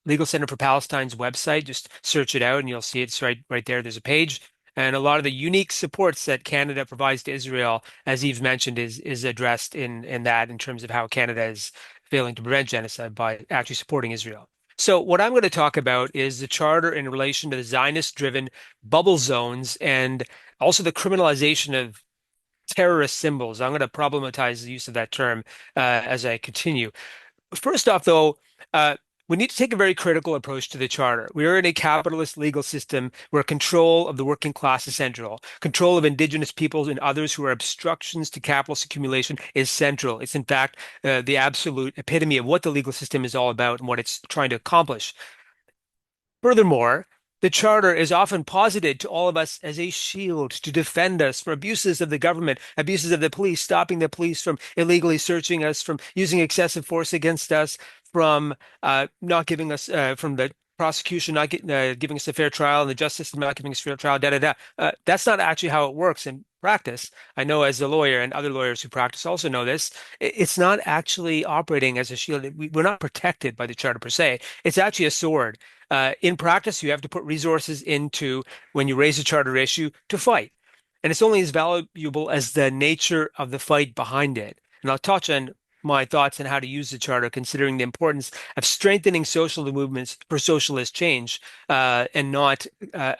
Legal Center for Palestine's website. Just search it out and you'll see it's right there. There's a page. And a lot of the unique supports that Canada provides to Israel, as Yves mentioned, is addressed in terms of how Canada is failing to prevent genocide by actually supporting Israel. So what I'm going to talk about is the charter in relation to the Zionist-driven bubble zones and also the criminalization of terrorist symbols. I'm going to problematize the use of that term as I continue. First off, though, we need to take a very critical approach to the charter. We are in a capitalist legal system where control of the working class is central. Control of indigenous peoples and others who are obstructions to capitalist accumulation is central. It's, in fact, the absolute epitome of what the legal system is all about and what it's trying to accomplish. Furthermore, the charter is often posited to all of us as a shield to defend us from abuses of the government, abuses of the police, stopping the police from illegally searching us, from using excessive force against us, from not giving us, from the prosecution not giving us a fair trial, and the justice system not giving us a fair trial, da da da. That's not actually how it works in practice. I know as a lawyer, and other lawyers who practice also know this, it's not actually operating as a shield. We're not protected by the charter per se. It's actually a sword. In practice, you have to put resources into, when you raise a charter issue, to fight. And it's only as valuable as the nature of the fight behind it. And I'll touch on my thoughts on how to use the charter, considering the importance of strengthening social movements for socialist change and not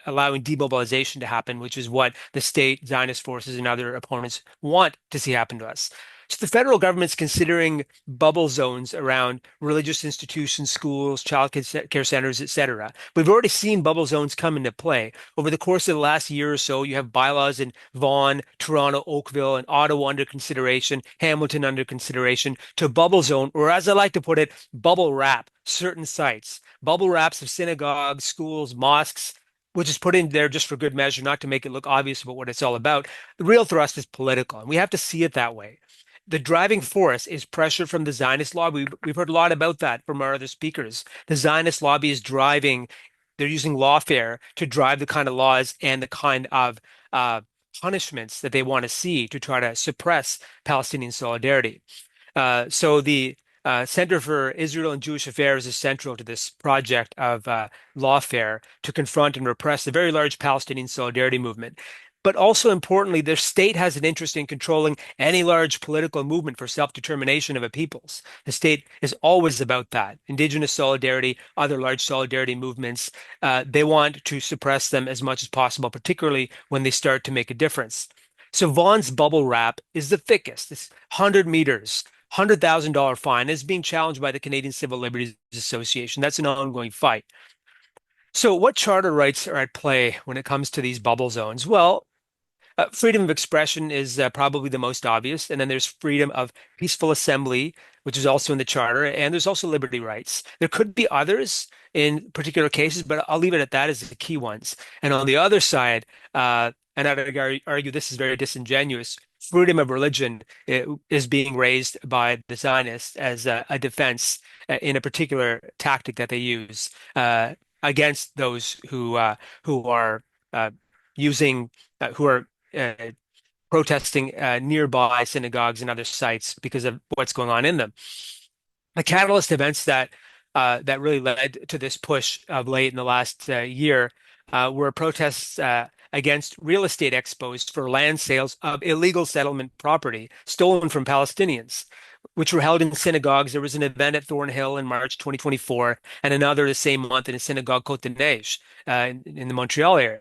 allowing demobilization to happen, which is what the state, Zionist forces, and other opponents want to see happen to us. So the federal government's considering bubble zones around religious institutions, schools, child care centers, etc. We've already seen bubble zones come into play. Over the course of the last year or so, you have bylaws in Vaughan, Toronto, Oakville, and Ottawa under consideration, Hamilton under consideration, to bubble zone, or as I like to put it, bubble wrap certain sites. Bubble wraps of synagogues, schools, mosques, which is put in there just for good measure, not to make it look obvious about what it's all about. The real thrust is political, and we have to see it that way. The driving force is pressure from the Zionist lobby. We've heard a lot about that from our other speakers. The Zionist lobby is driving, they're using lawfare to drive the kind of laws and the kind of punishments that they want to see to try to suppress Palestinian solidarity. So the Center for Israel and Jewish Affairs is central to this project of lawfare to confront and repress the very large Palestinian solidarity movement. But also importantly, the state has an interest in controlling any large political movement for self-determination of a peoples. The state is always about that. Indigenous solidarity, other large solidarity movements, they want to suppress them as much as possible, particularly when they start to make a difference. So Vaughan's bubble wrap is the thickest. It's 100 meters. $100,000 fine is being challenged by the Canadian Civil Liberties Association. That's an ongoing fight. So what charter rights are at play when it comes to these bubble zones? Well, freedom of expression is probably the most obvious. And then there's freedom of peaceful assembly, which is also in the charter. And there's also liberty rights. There could be others in particular cases, but I'll leave it at that as the key ones. And on the other side, and I'd argue this is very disingenuous, freedom of religion is being raised by the Zionists as a defense in a particular tactic that they use against those who are protesting nearby synagogues and other sites because of what's going on in them. The catalyst events that really led to this push of late in the last year were protests against real estate expos for land sales of illegal settlement property stolen from Palestinians, which were held in synagogues. There was an event at Thornhill in March 2024, and another the same month in a synagogue, Côte de Neige, in the Montreal area.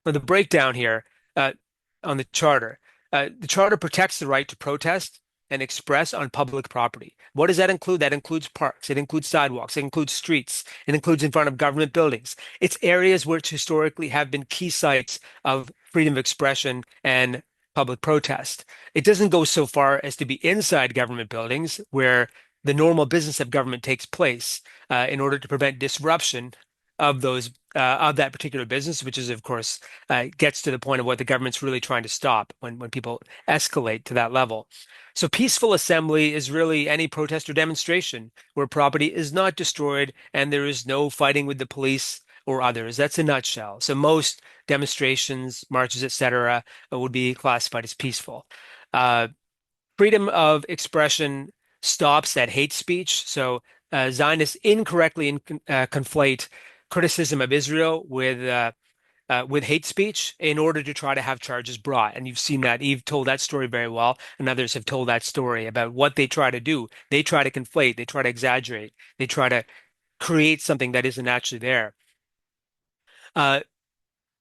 Now, the breakdown here on the charter. The charter protects the right to protest and express on public property. What does that include? That includes parks. It includes sidewalks. It includes streets. It includes in front of government buildings. It's areas which historically have been key sites of freedom of expression and public protest. It doesn't go so far as to be inside government buildings where the normal business of government takes place in order to prevent disruption of those of that particular business, which is, of course, gets to the point of what the government's really trying to stop when people escalate to that level. So peaceful assembly is really any protest or demonstration where property is not destroyed and there is no fighting with the police or others. That's a nutshell. So most demonstrations, marches, etc., would be classified as peaceful. Freedom of expression stops at hate speech. So Zionists incorrectly conflate criticism of Israel with hate speech in order to try to have charges brought. And you've seen that. Yves told that story very well, and others have told that story about what they try to do. They try to conflate, they try to exaggerate, they try to create something that isn't actually there.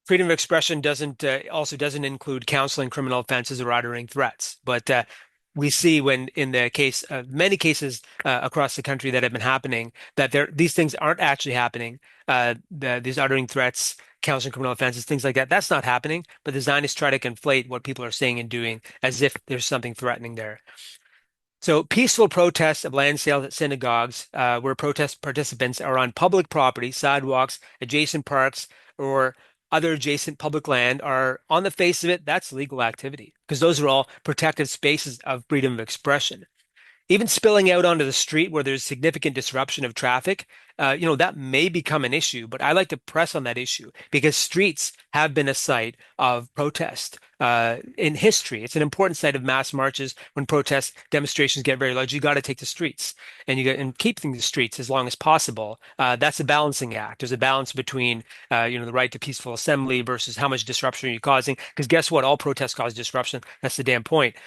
freedom of expression also doesn't include counseling criminal offenses or uttering threats. But we see when in the case of many cases across the country that have been happening that these things aren't actually happening. These uttering threats, counseling criminal offenses, things like that, that's not happening. But the Zionists try to conflate what people are saying and doing as if there's something threatening there. So peaceful protests of land sales at synagogues, where protest participants are on public property, sidewalks, adjacent parks, or other adjacent public land, are on the face of it, that's legal activity because those are all protected spaces of freedom of expression. Even spilling out onto the street where there's significant disruption of traffic, that may become an issue, but I like to press on that issue because streets have been a site of protest in history. It's an important site of mass marches when protest demonstrations get very large. You got to take the streets and keeping the streets as long as possible. That's a balancing act. There's a balance between the right to peaceful assembly versus how much disruption are you causing? Because guess what? All protests cause disruption. That's the damn point.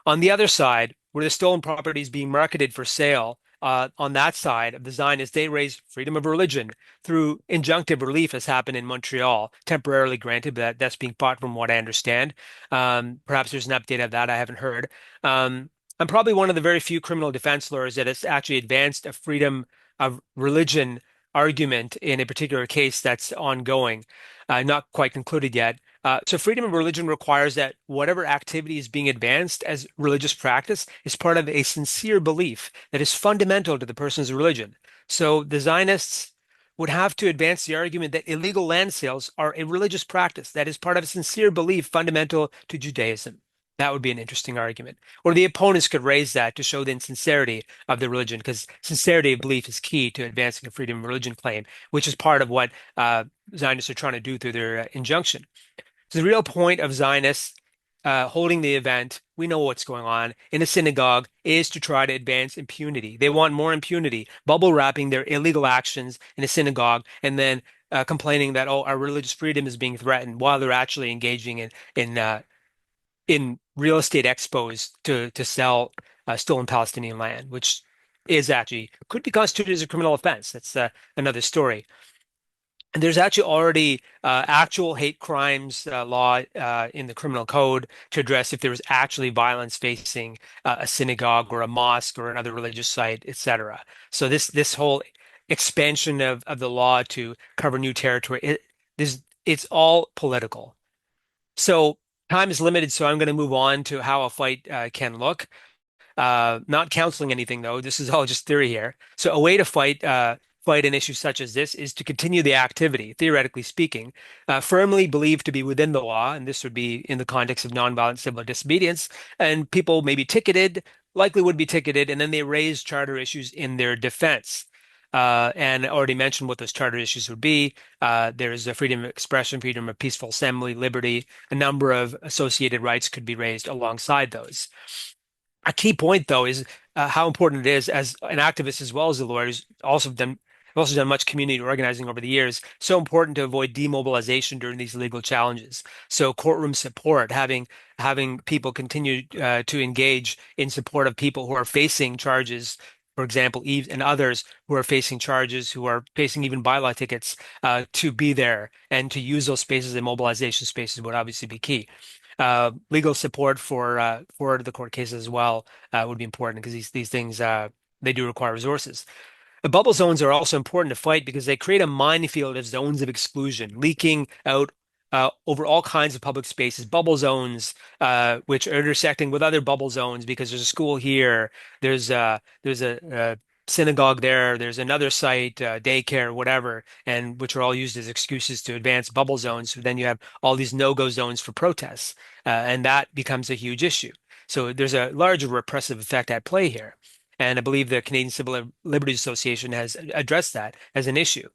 On the other side, where the stolen property is being marketed for sale, on that side of the Zionists, they raise freedom of religion through injunctive relief, has happened in Montreal, temporarily granted, but that's being fought from what I understand. Perhaps there's an update of that I haven't heard. I'm probably one of the very few criminal defense lawyers that has actually advanced a freedom of religion argument in a particular case that's ongoing, not quite concluded yet. So freedom of religion requires that whatever activity is being advanced as religious practice is part of a sincere belief that is fundamental to the person's religion. So the Zionists would have to advance the argument that illegal land sales are a religious practice that is part of a sincere belief fundamental to Judaism. That would be an interesting argument. Or the opponents could raise that to show the insincerity of the religion, because sincerity of belief is key to advancing a freedom of religion claim, which is part of what Zionists are trying to do through their injunction. So the real point of Zionists holding the event, we know what's going on in a synagogue, is to try to advance impunity. They want more impunity, bubble wrapping their illegal actions in a synagogue, and then complaining that, oh, our religious freedom is being threatened, while they're actually engaging in real estate expos to sell stolen Palestinian land, which is actually could be constituted as a criminal offense. That's another story. And there's actually already actual hate crimes law in the criminal code to address if there was actually violence facing a synagogue or a mosque or another religious site, etc. So this whole expansion of the law to cover new territory, it's all political. So time is limited, so I'm going to move on to how a fight can look. Not counseling anything, though. This is all just theory here. So a way to fight an issue such as this is to continue the activity, theoretically speaking, firmly believed to be within the law, and this would be in the context of nonviolent civil disobedience, and people may be ticketed, likely would be ticketed, and then they raise charter issues in their defense. And I already mentioned what those charter issues would be. There's a freedom of expression, freedom of peaceful assembly, liberty. A number of associated rights could be raised alongside those. A key point, though, is how important it is as an activist as well as a lawyer who's also done much community organizing over the years. So important to avoid demobilization during these legal challenges. So courtroom support, having people continue to engage in support of people who are facing charges. For example, Yves and others who are facing charges, who are facing even bylaw tickets, to be there and to use those spaces and mobilization spaces would obviously be key. Legal support for the court cases as well would be important because these things they do require resources. The bubble zones are also important to fight because they create a minefield of zones of exclusion, leaking out over all kinds of public spaces, bubble zones, which are intersecting with other bubble zones because there's a school here, there's a synagogue there, there's another site, daycare, whatever, and which are all used as excuses to advance bubble zones. So then you have all these no-go zones for protests, and that becomes a huge issue. So there's a larger repressive effect at play here. And I believe the Canadian Civil Liberties Association has addressed that as an issue.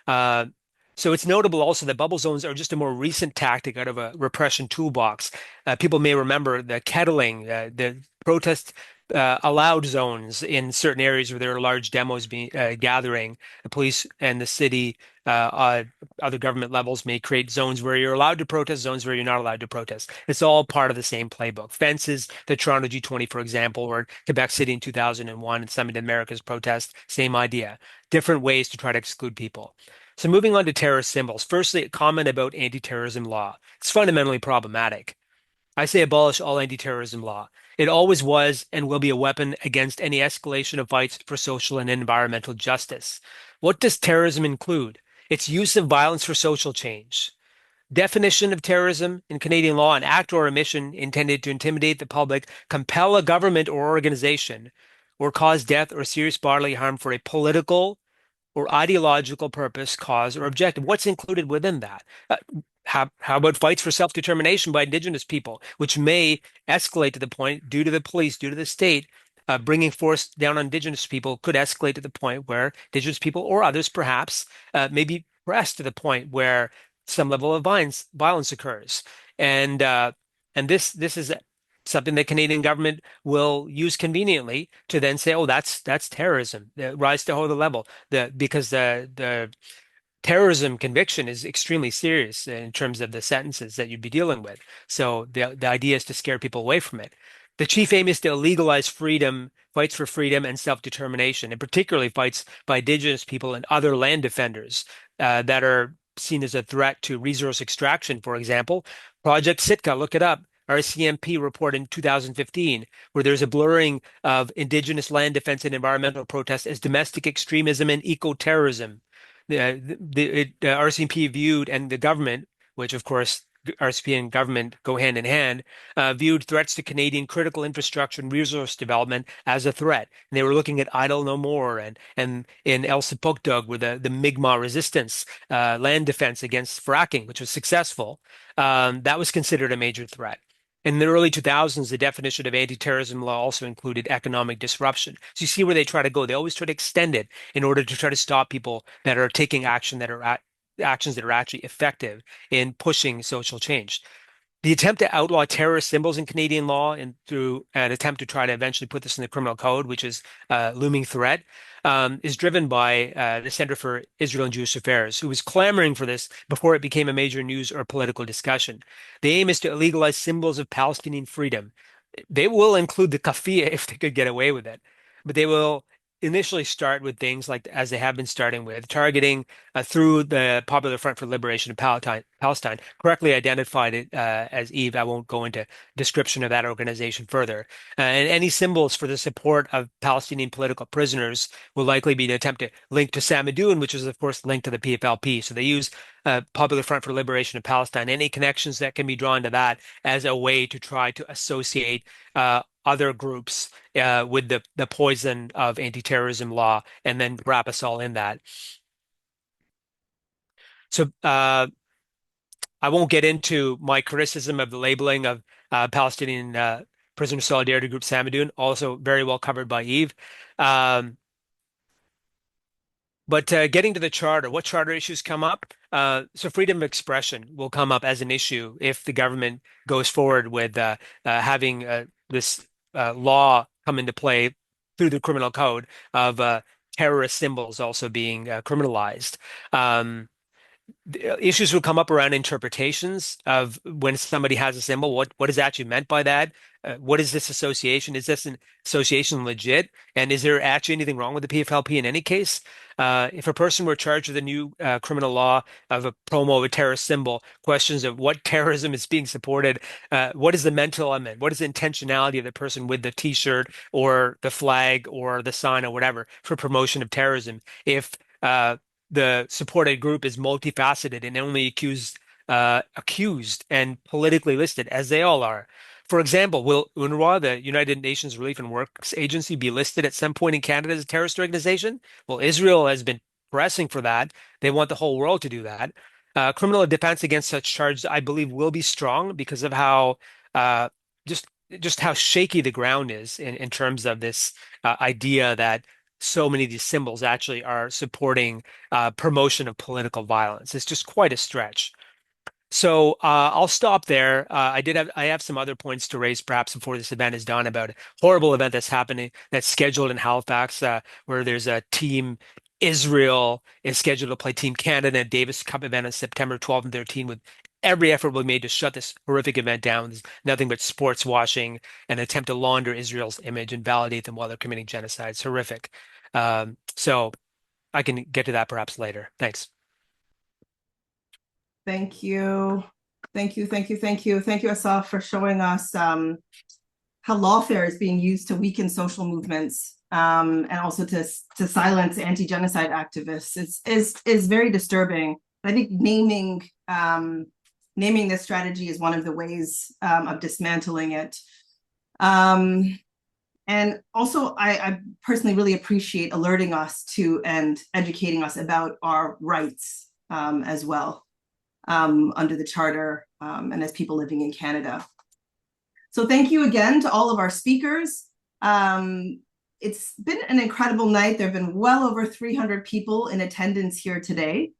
So it's notable also that bubble zones are just a more recent tactic out of a repression toolbox. People may remember the kettling, the protest allowed zones in certain areas where there are large demos gathering. The police and the city, other government levels may create zones where you're allowed to protest, zones where you're not allowed to protest. It's all part of the same playbook. Fences, the Toronto G20, for example, or Quebec City in 2001 and Summit America's protest, same idea. Different ways to try to exclude people. So moving on to terrorist symbols. Firstly, a comment about anti-terrorism law. It's fundamentally problematic. I say abolish all anti-terrorism law. It always was and will be a weapon against any escalation of fights for social and environmental justice. What does terrorism include? Its use of violence for social change. Definition of terrorism in Canadian law: an act or omission intended to intimidate the public, compel a government or organization, or cause death or serious bodily harm for a political or ideological purpose, cause, or objective. What's included within that? How about fights for self-determination by Indigenous people, which may escalate to the point, due to the police, due to the state, bringing force down on Indigenous people, could escalate to the point where Indigenous people or others perhaps may be pressed to the point where some level of violence occurs. And this is something the Canadian government will use conveniently to then say, oh, that's terrorism, rise to the level, because the terrorism conviction is extremely serious in terms of the sentences that you'd be dealing with. So the idea is to scare people away from it. The chief aim is to legalize freedom, fights for freedom and self-determination, and particularly fights by Indigenous people and other land defenders that are seen as a threat to resource extraction, for example. Project Sitka, look it up. RCMP report in 2015, where there's a blurring of Indigenous land defense and environmental protests as domestic extremism and eco-terrorism. The RCMP viewed, and the government, which of course RCMP and government go hand in hand, viewed threats to Canadian critical infrastructure and resource development as a threat. And they were looking at Idle No More and in El Sipokdog with the Mi'kmaq resistance, land defense against fracking, which was successful. That was considered a major threat. In the early 2000s, the definition of anti-terrorism law also included economic disruption. So you see where they try to go. They always try to extend it in order to try to stop people that are taking action actions that are actually effective in pushing social change. The attempt to outlaw terrorist symbols in Canadian law and through an attempt to try to eventually put this in the criminal code, which is a looming threat, is driven by the Center for Israel and Jewish Affairs, who was clamoring for this before it became a major news or political discussion. The aim is to legalize symbols of Palestinian freedom. They will include the kafia if they could get away with it, but they will initially start with things like, as they have been starting with, targeting through the Popular Front for Liberation of Palestine, correctly identified it as Eve. I won't go into description of that organization further. And any symbols for the support of Palestinian political prisoners will likely be an attempt to link to Samadoun, which is, of course, linked to the PFLP. So they use Popular Front for Liberation of Palestine, any connections that can be drawn to that as a way to try to associate other groups with the poison of anti-terrorism law, and then wrap us all in that. So I won't get into my criticism of the labeling of Palestinian prisoner solidarity group Samadoun, also very well covered by Yves. But getting to the charter, what charter issues come up? So freedom of expression will come up as an issue if the government goes forward with having this law come into play through the criminal code of terrorist symbols also being criminalized. Issues will come up around interpretations of when somebody has a symbol, what is actually meant by that? What is this association? Is this an association legit? And is there actually anything wrong with the PFLP in any case? If a person were charged with a new criminal law of a promo of a terrorist symbol, questions of what terrorism is being supported, what is the mental element? What is the intentionality of the person with the T-shirt or the flag or the sign or whatever for promotion of terrorism? If the supported group is multifaceted and only accused and politically listed, as they all are. For example, will UNRWA, the United Nations Relief and Works Agency, be listed at some point in Canada as a terrorist organization? Well, Israel has been pressing for that. They want the whole world to do that. Criminal defense against such charges, I believe, will be strong because of how just how shaky the ground is in terms of this idea that so many of these symbols actually are supporting promotion of political violence. It's just quite a stretch. So I'll stop there. I have some other points to raise perhaps before this event is done about a horrible event that's happening, that's scheduled in Halifax, where there's a team. Israel is scheduled to play Team Canada at Davis Cup event on September 12th and 13th, with every effort will be made to shut this horrific event down. There's nothing but sports washing and attempt to launder Israel's image and validate them while they're committing genocide. It's horrific. So I can get to that perhaps later. Thanks. Thank you. Thank you, thank you, thank you. Thank you, Asaf, for showing us how lawfare is being used to weaken social movements and also to silence anti-genocide activists. Is very disturbing. I think naming this strategy is one of the ways of dismantling it. And also, I personally really appreciate alerting us to and educating us about our rights as well under the Charter and as people living in Canada. So thank you again to all of our speakers. It's been an incredible night. There have been well over 300 people in attendance here today,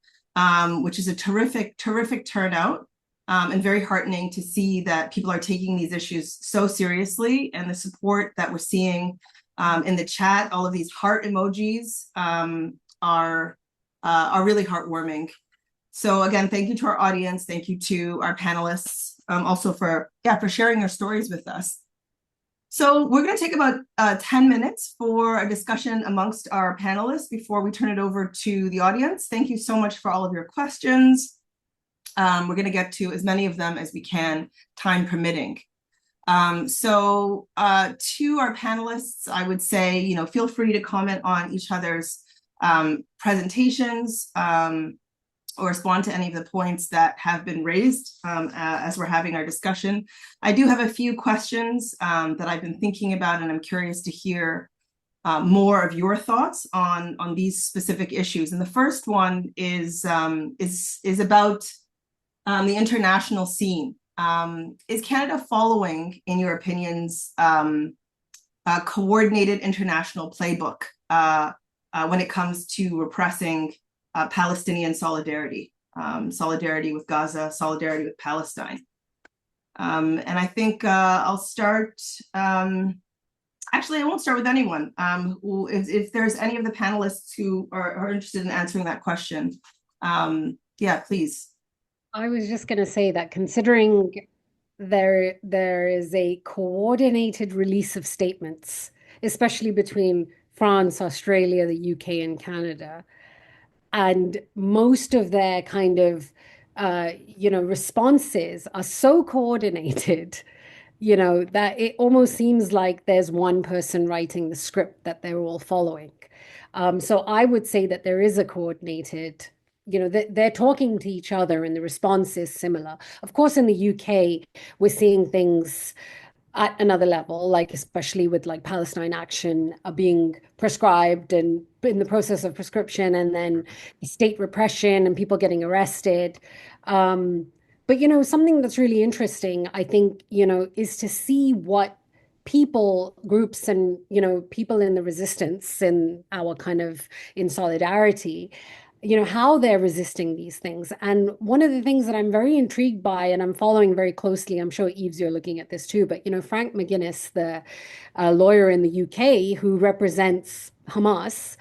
which is a terrific, terrific turnout. And very heartening to see that people are taking these issues so seriously, and the support that we're seeing in the chat, all of these heart emojis are really heartwarming. So again, thank you to our audience. Thank you to our panelists also for sharing their stories with us. So we're going to take about 10 minutes for a discussion amongst our panelists before we turn it over to the audience. Thank you so much for all of your questions. We're going to get to as many of them as we can, time permitting. So to our panelists, I would say, feel free to comment on each other's presentations or respond to any of the points that have been raised as we're having our discussion. I do have a few questions that I've been thinking about, and I'm curious to hear more of your thoughts on these specific issues. And the first one is about the international scene. Is Canada following, in your opinions, a coordinated international playbook when it comes to repressing Palestinian solidarity, solidarity with Gaza, solidarity with Palestine? And I think I'll start, actually, I won't start with anyone. If there's any of the panelists who are interested in answering that question, yeah, please. I was just going to say that considering there is a coordinated release of statements, especially between France, Australia, the UK, and Canada, and most of their kind of responses are so coordinated, that it almost seems like there's one person writing the script that they're all following. So I would say that there is a coordinated, they're talking to each other and the response is similar. Of course, in the UK, we're seeing things at another level, like especially with like Palestine Action being prescribed and in the process of prescription, and then state repression and people getting arrested. But, something that's really interesting, I think, is to see what people, groups, and, people in the resistance and our kind of in solidarity, how they're resisting these things. And one of the things that I'm very intrigued by, and I'm following very closely, I'm sure Yves, you're looking at this too, but, Frank McGuinness, the lawyer in the UK who represents Hamas,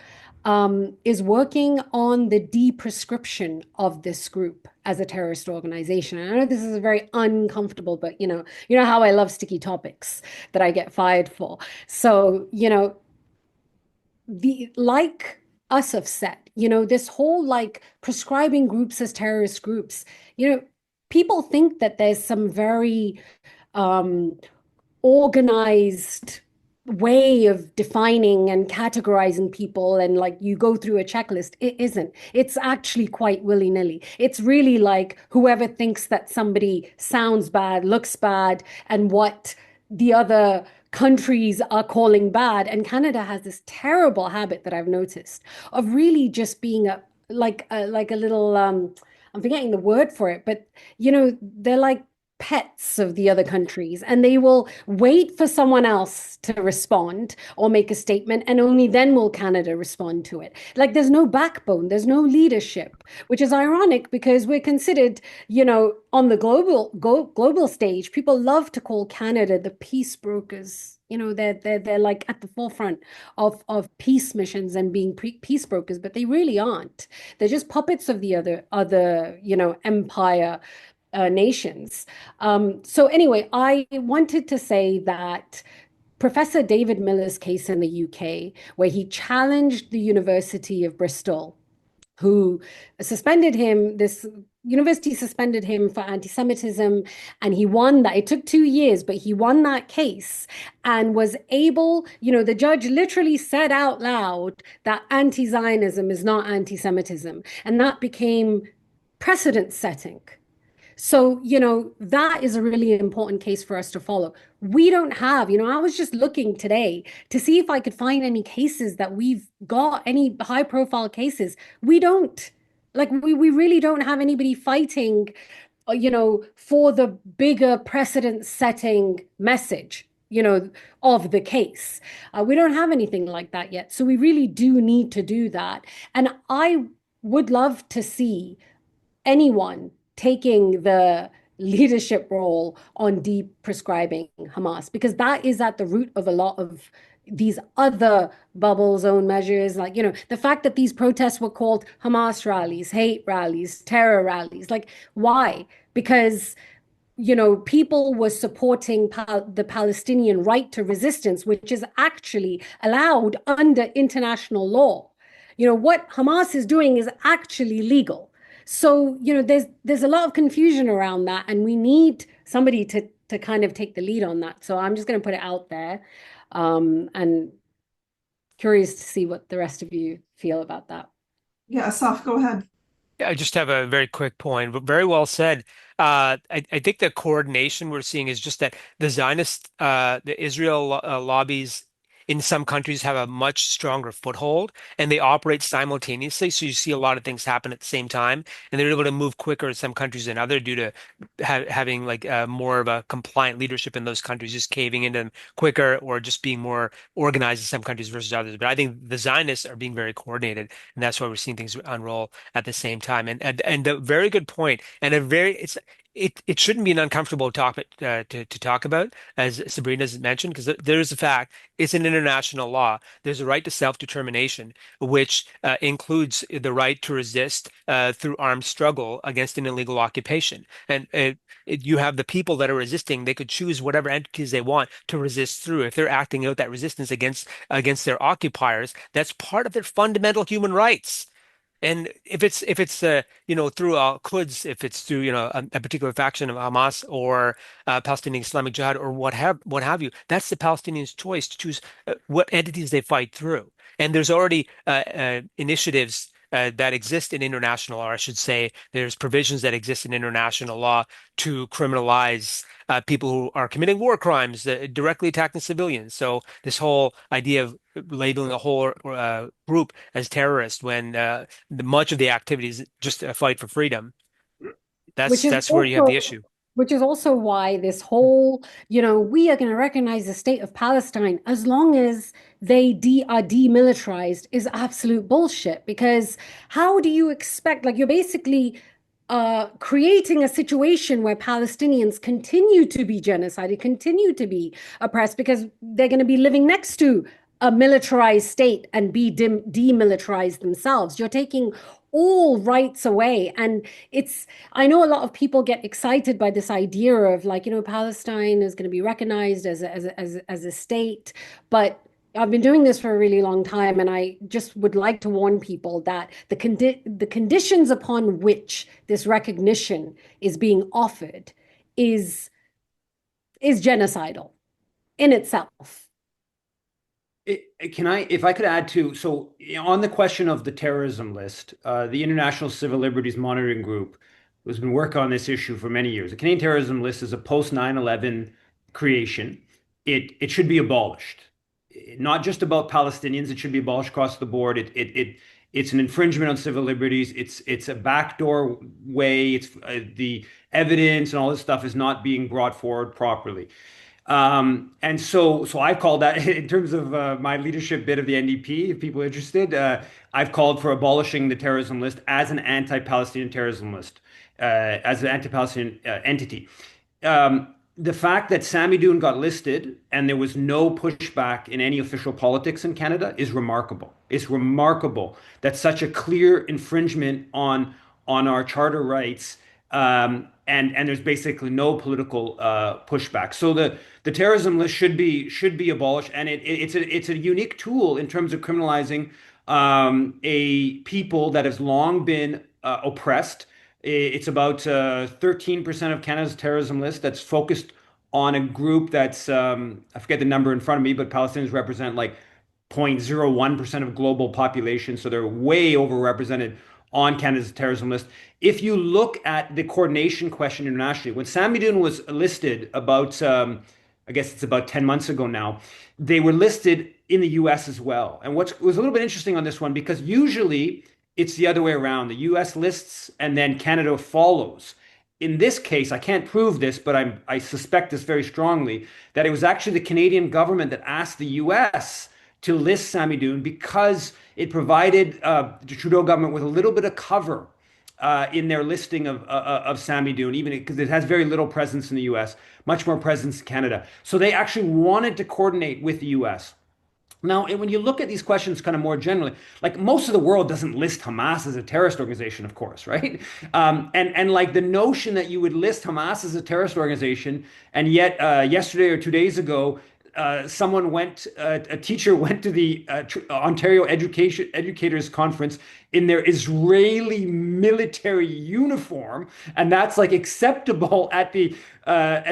is working on the deprescription of this group as a terrorist organization. And I know this is a very uncomfortable, but you know how I love sticky topics that I get fired for. So, like Asaf said, this whole like prescribing groups as terrorist groups, people think that there's some very organized way of defining and categorizing people, and like you go through a checklist. It isn't. It's actually quite willy-nilly. It's really like whoever thinks that somebody sounds bad, looks bad, and what the other countries are calling bad. And Canada has this terrible habit that I've noticed of really just being a little I'm forgetting the word for it, but they're like pets of the other countries, and they will wait for someone else to respond or make a statement, and only then will Canada respond to it. Like there's no backbone, there's no leadership, which is ironic because we're considered, on the global stage, people love to call Canada the peace brokers. They're like at the forefront of peace missions and being peace brokers, but they really aren't. They're just puppets of the other empire nations. So anyway, I wanted to say that Professor David Miller's case in the UK, where he challenged the University of Bristol, who suspended him, this university suspended him for anti-Semitism, and he won that. It took 2 years, but he won that case and was able, the judge literally said out loud that anti-Zionism is not anti-Semitism. And that became precedent setting. So, that is a really important case for us to follow. We don't have, I was just looking today to see if I could find any cases that we've got, any high profile cases. We don't. Like, we really don't have anybody fighting, for the bigger precedent setting message, of the case. We don't have anything like that yet. So we really do need to do that. And I would love to see anyone taking the leadership role on de-prescribing Hamas, because that is at the root of a lot of these other bubble zone measures. Like, the fact that these protests were called Hamas rallies, hate rallies, terror rallies, like, why? Because people were supporting the Palestinian right to resistance, which is actually allowed under international law. What Hamas is doing is actually legal. So, there's a lot of confusion around that, and we need somebody to kind of take the lead on that. So I'm just going to put it out there, and curious to see what the rest of you feel about that. Yeah, Asaf, go ahead. I just have a very quick point, but very well said. I think the coordination we're seeing is just that the Zionist, the Israel lobbies in some countries have a much stronger foothold, and they operate simultaneously. So you see a lot of things happen at the same time, and they're able to move quicker in some countries than others due to having like more of a compliant leadership in those countries, just caving into them quicker, or just being more organized in some countries versus others. But I think the Zionists are being very coordinated, and that's why we're seeing things unroll at the same time. And a very good point, and it shouldn't be an uncomfortable topic to talk about, as Sabrina's mentioned, because there is a fact. It's an international law. There's a right to self-determination, which includes the right to resist through armed struggle against an illegal occupation. And you have the people that are resisting. They could choose whatever entities they want to resist through. If they're acting out that resistance against their occupiers, that's part of their fundamental human rights. And if it's through Quds, if it's through a particular faction of Hamas or Palestinian Islamic Jihad or what have you, that's the Palestinians' choice to choose what entities they fight through. And there's already initiatives that exist in international law, or I should say, there's provisions that exist in international law to criminalize people who are committing war crimes directly attacking civilians. So this whole idea of labeling a whole group as terrorist when much of the activity is just a fight for freedom. That's where you have the issue. Which is also why this whole, we are going to recognize the state of Palestine as long as they are demilitarized is absolute bullshit. Because how do you expect, like, you're basically creating a situation where Palestinians continue to be genocided, continue to be oppressed, because they're going to be living next to a militarized state and be demilitarized themselves. You're taking all rights away. And I know a lot of people get excited by this idea of, like, Palestine is going to be recognized as a state, but I've been doing this for a really long time, and I just would like to warn people that the conditions upon which this recognition is being offered is genocidal in itself. If I could add to, so on the question of the terrorism list, the International Civil Liberties Monitoring Group has been working on this issue for many years. The Canadian terrorism list is a post 9/11 creation. It should be abolished. Not just about Palestinians, it should be abolished across the board. It's an infringement on civil liberties. It's a backdoor way. It's the evidence and all this stuff is not being brought forward properly. And so I call that, in terms of my leadership bit of the NDP, if people are interested, I've called for abolishing the terrorism list as an anti-Palestinian terrorism list, as an anti-Palestinian entity. The fact that Samidoun got listed and there was no pushback in any official politics in Canada is remarkable. It's remarkable that such a clear infringement on our charter rights, and there's basically no political pushback. So the terrorism list should be abolished, and it's a unique tool in terms of criminalizing a people that has long been oppressed. It's about 13% of Canada's terrorism list that's focused on a group that's, I forget the number in front of me, but Palestinians represent like 0.01% of global population. So they're way overrepresented on Canada's terrorism list. If you look at the coordination question internationally, when Samidun was listed about, I guess it's about 10 months ago now, they were listed in the US as well. And what was a little bit interesting on this one, because usually it's the other way around. The US lists and then Canada follows. In this case, I can't prove this, but I suspect this very strongly, that it was actually the Canadian government that asked the US to list Samidun because it provided the Trudeau government with a little bit of cover in their listing of Samidun, even because it has very little presence in the US, much more presence in Canada. So they actually wanted to coordinate with the US. Now, when you look at these questions kind of more generally, like most of the world doesn't list Hamas as a terrorist organization, of course, right? And like the notion that you would list Hamas as a terrorist organization, and yet yesterday or 2 days ago, a teacher went to the Ontario Educators Conference in their Israeli military uniform, and that's like acceptable at the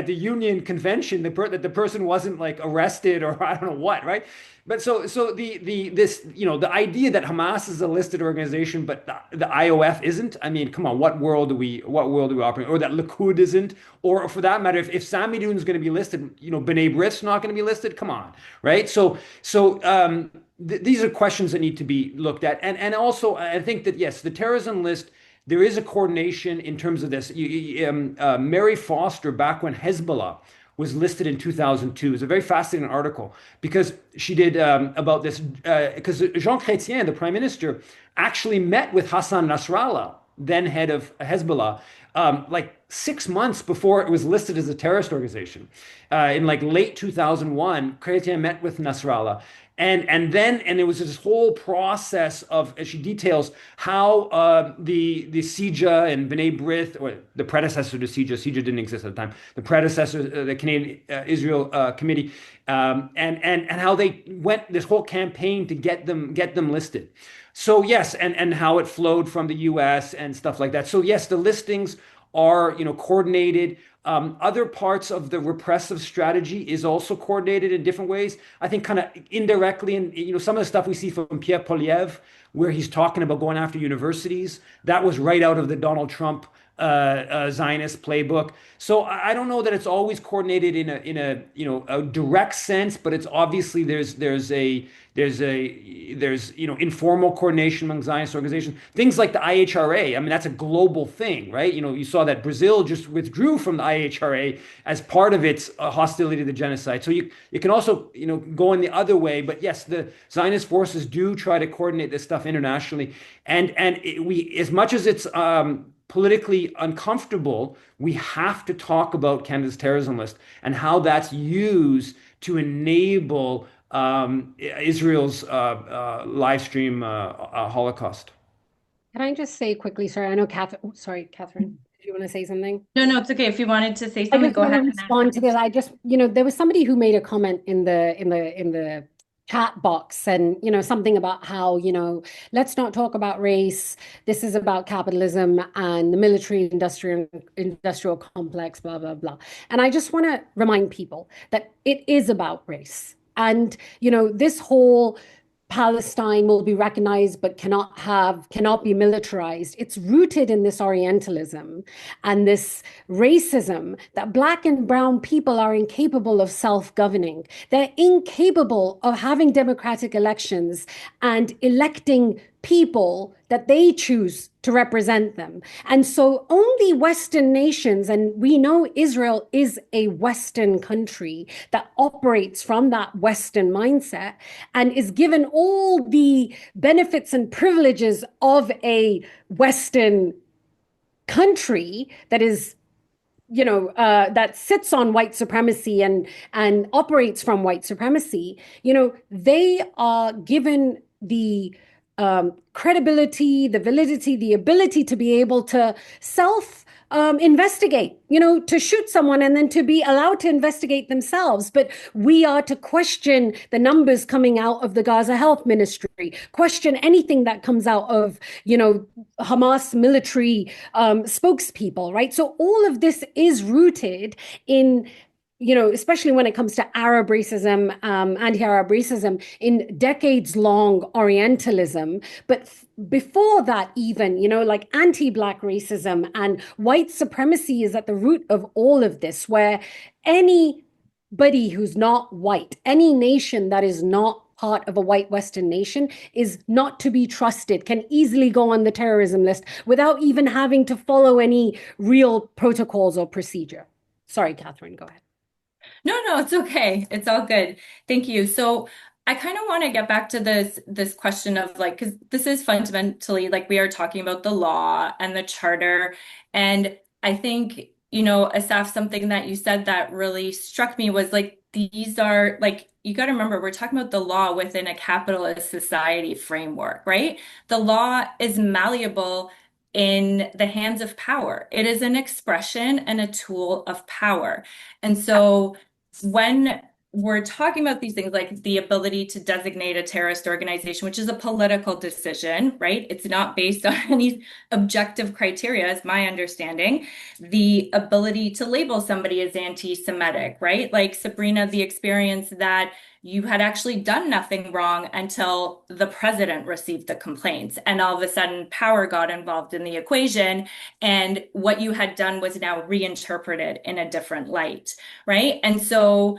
Union Convention. That the person wasn't like arrested or I don't know what, right? But so the idea that Hamas is a listed organization, but the IOF isn't. I mean, come on, what world do we operate in? Or that Likud isn't, or for that matter, if Samidun is going to be listed, B'nai B'rith's not going to be listed. Come on, right? These are questions that need to be looked at, and also I think that yes, the terrorism list. There is a coordination in terms of this. Mary Foster, back when Hezbollah was listed in 2002. It's a very fascinating article because she did about this, because Jean Chrétien, the prime minister, actually met with Hassan Nasrallah, then head of Hezbollah, like 6 months before it was listed as a terrorist organization. In like late 2001, Chrétien met with Nasrallah. And there was this whole process of, as she details, how the CIJA and B'nai B'rith, or the predecessor to CIJA didn't exist at the time, the predecessor, the Canadian Israel Committee, and how they went this whole campaign to get them listed. So yes, and how it flowed from the US and stuff like that. So yes, the listings are coordinated. Other parts of the repressive strategy is also coordinated in different ways. I think kind of indirectly, and some of the stuff we see from Pierre Poilievre, where he's talking about going after universities, that was right out of the Donald Trump Zionist playbook. So I don't know that it's always coordinated in a direct sense, but it's obviously there's informal coordination among Zionist organizations. Things like the IHRA. I mean, that's a global thing, right? You saw that Brazil just withdrew from the IHRA as part of its hostility to the genocide. So you can also go in the other way. But yes, the Zionist forces do try to coordinate this stuff internationally, and we, as much as it's politically uncomfortable, we have to talk about Canada's terrorism list and how that's used to enable Israel's live stream Holocaust. Can I just say quickly, sorry, I know Catherine, sorry, Catherine, do you want to say something? No, it's okay. If you wanted to say I something, just go want to ahead. respond to this. I just, there was somebody who made a comment in the chat box, and something about how let's not talk about race. This is about capitalism and the military industrial complex, blah blah blah. And I just want to remind people that it is about race, and this whole Palestine will be recognized but cannot be militarized. It's rooted in this Orientalism and this racism that Black and brown people are incapable of self-governing. They're incapable of having democratic elections and electing people that they choose to represent them. And so only Western nations, and we know Israel is a Western country that operates from that Western mindset and is given all the benefits and privileges of a Western country that is that sits on white supremacy and operates from white supremacy. They are given the credibility, the validity, the ability to be able to investigate, to shoot someone and then to be allowed to investigate themselves. But we are to question the numbers coming out of the Gaza Health Ministry, question anything that comes out of, Hamas military spokespeople, right? So all of this is rooted in, especially when it comes to Arab racism, anti-Arab racism, in decades-long Orientalism. But before that, even, like anti-Black racism and white supremacy is at the root of all of this, where anybody who's not white, any nation that is not part of a white Western nation is not to be trusted, can easily go on the terrorism list without even having to follow any real protocols or procedure. Sorry, Katherine, go ahead. No, it's okay. It's all good. Thank you. So I kind of want to get back to this question of like, because this is fundamentally like we are talking about the law and the charter. And I think, Asaf, something that you said that really struck me was like, these are like, you got to remember, we're talking about the law within a capitalist society framework, right? The law is malleable in the hands of power. It is an expression and a tool of power. And so when we're talking about these things like the ability to designate a terrorist organization, which is a political decision, right? It's not based on any objective criteria, is my understanding. The ability to label somebody as anti-Semitic, right? Like Sabreena, the experience that you had actually done nothing wrong until the president received the complaints. And all of a sudden, power got involved in the equation. And what you had done was now reinterpreted in a different light, right? And so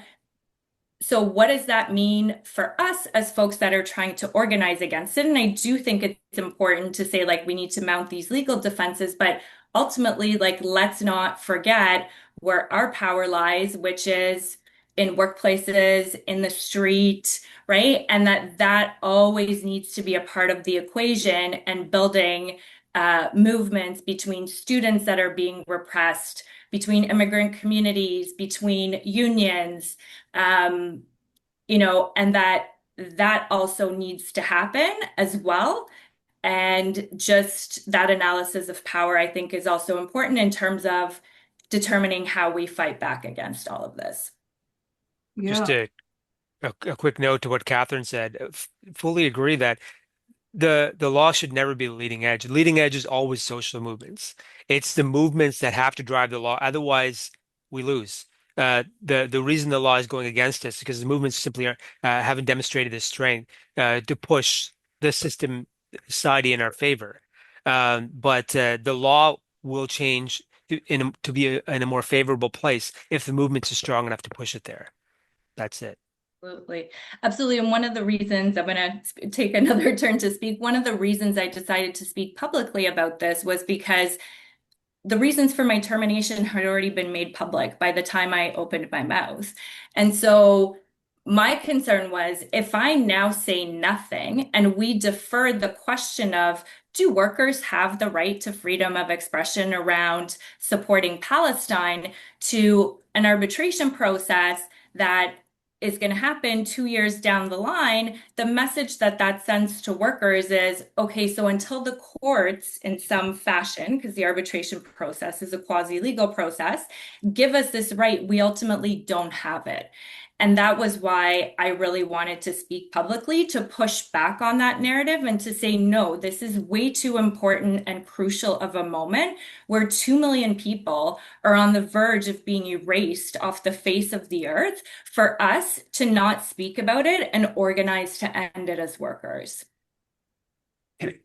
what does that mean for us as folks that are trying to organize against it? And I do think it's important to say, like, we need to mount these legal defenses, but ultimately, like, let's not forget where our power lies, which is in workplaces, in the street, right? And that always needs to be a part of the equation and building movements between students that are being repressed, between immigrant communities, between unions, and that also needs to happen as well. And just that analysis of power, I think, is also important in terms of determining how we fight back against all of this. Just Yeah. a quick note to what Katherine said. Fully agree that the law should never be the leading edge. The leading edge is always social movements. It's the movements that have to drive the law. Otherwise, we lose. The reason the law is going against us is because the movements simply haven't demonstrated this strength to push the system, society in our favor. But the law will change to be in a more favorable place if the movements are strong enough to push it there. That's it. Absolutely. Absolutely. And one of the reasons I'm going to take another turn to speak, one of the reasons I decided to speak publicly about this was because the reasons for my termination had already been made public by the time I opened my mouth. And so my concern was if I now say nothing and we defer the question of, do workers have the right to freedom of expression around supporting Palestine, to an arbitration process that is going to happen 2 years down the line, the message that sends to workers is, okay, so until the courts in some fashion, because the arbitration process is a quasi-legal process, give us this right, we ultimately don't have it. And that was why I really wanted to speak publicly to push back on that narrative and to say, no, this is way too important and crucial of a moment where 2 million people are on the verge of being erased off the face of the earth for us to not speak about it and organize to end it as workers.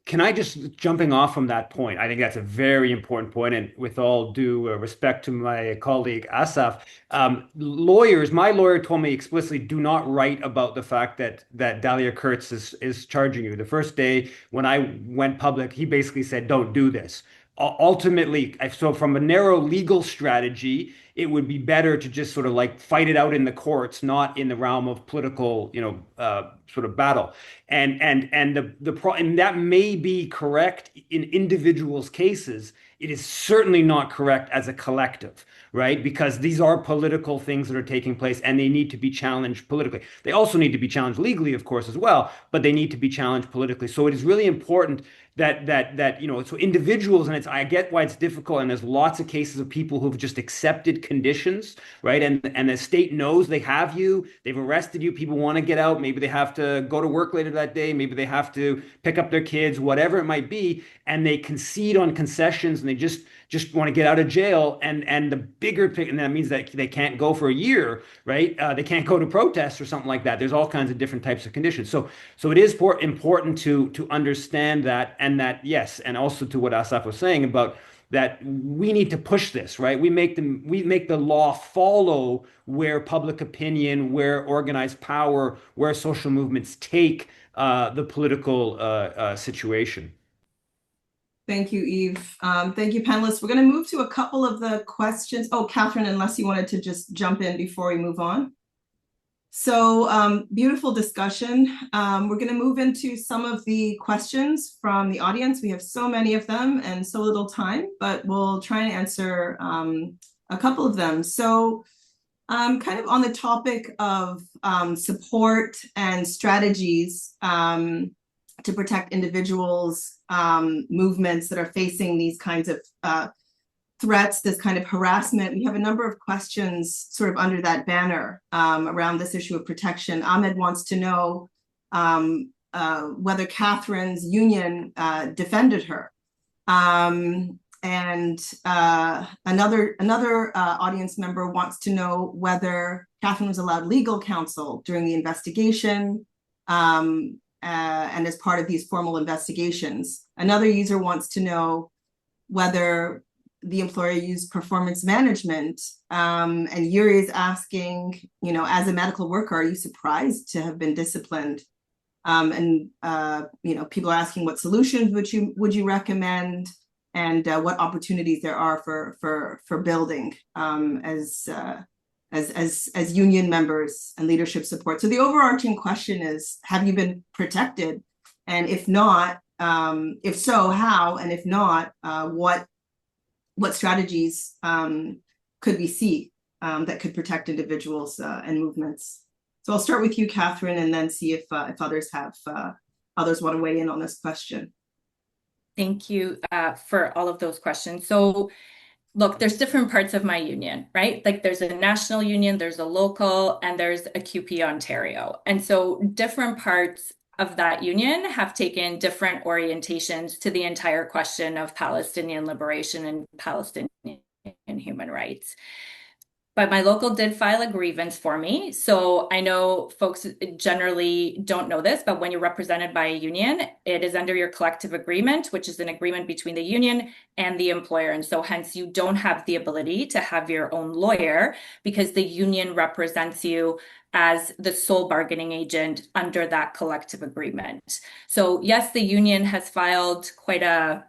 Can I just, jumping off from that point, I think that's a very important point, and with all due respect to my colleague Asaf, my lawyer told me explicitly, do not write about the fact that Dalia Kurtz is charging you. The first day when I went public, he basically said, don't do this. Ultimately, so from a narrow legal strategy, it would be better to just sort of like fight it out in the courts, not in the realm of political, sort of battle. And that may be correct in individuals' cases. It is certainly not correct as a collective, right? Because these are political things that are taking place and they need to be challenged politically. They also need to be challenged legally, of course, as well, but they need to be challenged politically. So it is really important that so individuals, and I get why it's difficult, and there's lots of cases of people who've just accepted conditions, right? And the state knows they have you, they've arrested you, people want to get out, maybe they have to go to work later that day, maybe they have to pick up their kids, whatever it might be, and they concede on concessions and they just want to get out of jail, and the bigger pick, and that means that they can't go for a year, right? They can't go to protests or something like that. There's all kinds of different types of conditions. So it is important to understand that, and that, yes, and also to what Asaf was saying about that we need to push this, right? We make the law follow where public opinion, where organized power, where social movements take the political situation. Thank you, Yves. Thank you, panelists. We're going to move to a couple of the questions. Oh, Katherine, unless you wanted to just jump in before we move on. So beautiful discussion. We're going to move into some of the questions from the audience. We have so many of them and so little time, but we'll try and answer a couple of them. So kind of on the topic of support and strategies to protect individuals, movements that are facing these kinds of threats, this kind of harassment. We have a number of questions sort of under that banner around this issue of protection. Ahmed wants to know whether Katherine's union defended her. And another audience member wants to know whether Katherine was allowed legal counsel during the investigation and as part of these formal investigations. Another user wants to know whether the employer used performance management. And Yuri is asking, as a medical worker, are you surprised to have been disciplined? People are asking what solutions would you recommend, and what opportunities there are for building as union members and leadership support. So the overarching question is, have you been protected? And if not, if so, how? And if not, what strategies could we see that could protect individuals and movements? So I'll start with you, Katherine, and then see if others want to weigh in on this question. Thank you for all of those questions. So look, there's different parts of my union, right? Like there's a national union, there's a local, and there's a QP Ontario. And so different parts of that union have taken different orientations to the entire question of Palestinian liberation and Palestinian human rights. But my local did file a grievance for me. So I know folks generally don't know this, but when you're represented by a union, it is under your collective agreement, which is an agreement between the union and the employer. And so hence you don't have the ability to have your own lawyer because the union represents you as the sole bargaining agent under that collective agreement. So yes, the union has filed quite a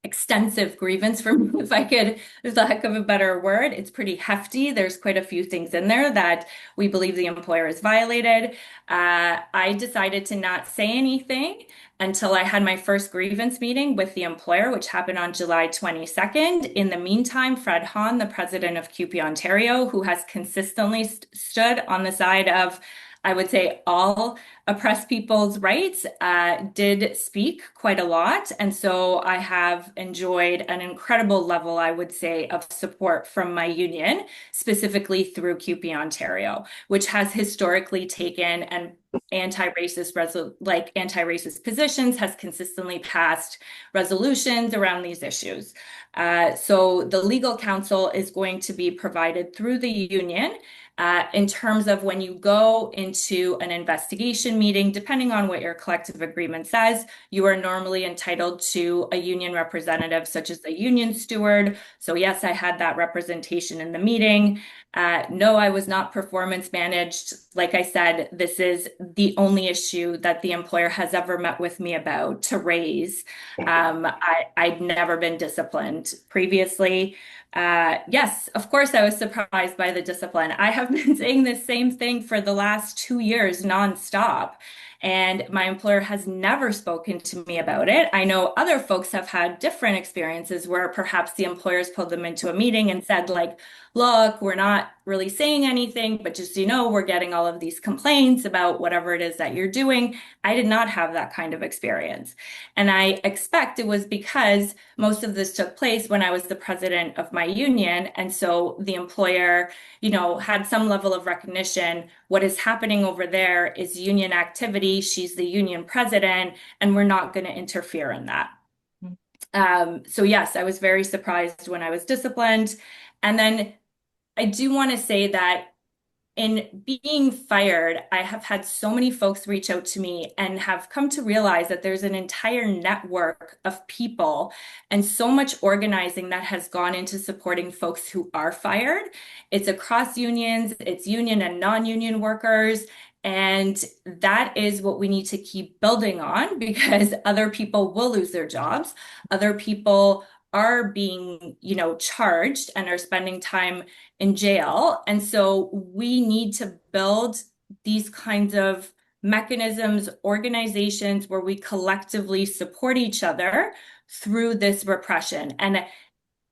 extensive grievance for me, if I could, there's a heck of a better word. It's pretty hefty. There's quite a few things in there that we believe the employer has violated. I decided to not say anything until I had my first grievance meeting with the employer, which happened on July 22nd. In the meantime, Fred Hahn, the president of QP Ontario, who has consistently stood on the side of, I would say, all oppressed people's rights, did speak quite a lot. And so I have enjoyed an incredible level, I would say, of support from my union, specifically through QP Ontario, which has historically taken an anti-racist positions, has consistently passed resolutions around these issues. So the legal counsel is going to be provided through the union. In terms of when you go into an investigation meeting, depending on what your collective agreement says, you are normally entitled to a union representative, such as a union steward. So yes, I had that representation in the meeting. No, I was not performance managed. like I said, this is the only issue that the employer has ever met with me about to raise. I'd never been disciplined previously. Yes, of course, I was surprised by the discipline. I have been saying the same thing for the last 2 years nonstop. And my employer has never spoken to me about it. I know other folks have had different experiences where perhaps the employers pulled them into a meeting and said, like, look, we're not really saying anything, but just, we're getting all of these complaints about whatever it is that you're doing. I did not have that kind of experience. And I expect it was because most of this took place when I was the president of my union. And so the employer, had some level of recognition. What is happening over there is union activity. She's the union president, and we're not going to interfere in that. So yes, I was very surprised when I was disciplined. And then I do want to say that in being fired, I have had so many folks reach out to me and have come to realize that there's an entire network of people and so much organizing that has gone into supporting folks who are fired. It's across unions, it's union and non-union workers. And that is what we need to keep building on, because other people will lose their jobs. Other people are being, charged and are spending time in jail. And so we need to build these kinds of mechanisms, organizations where we collectively support each other through this repression. And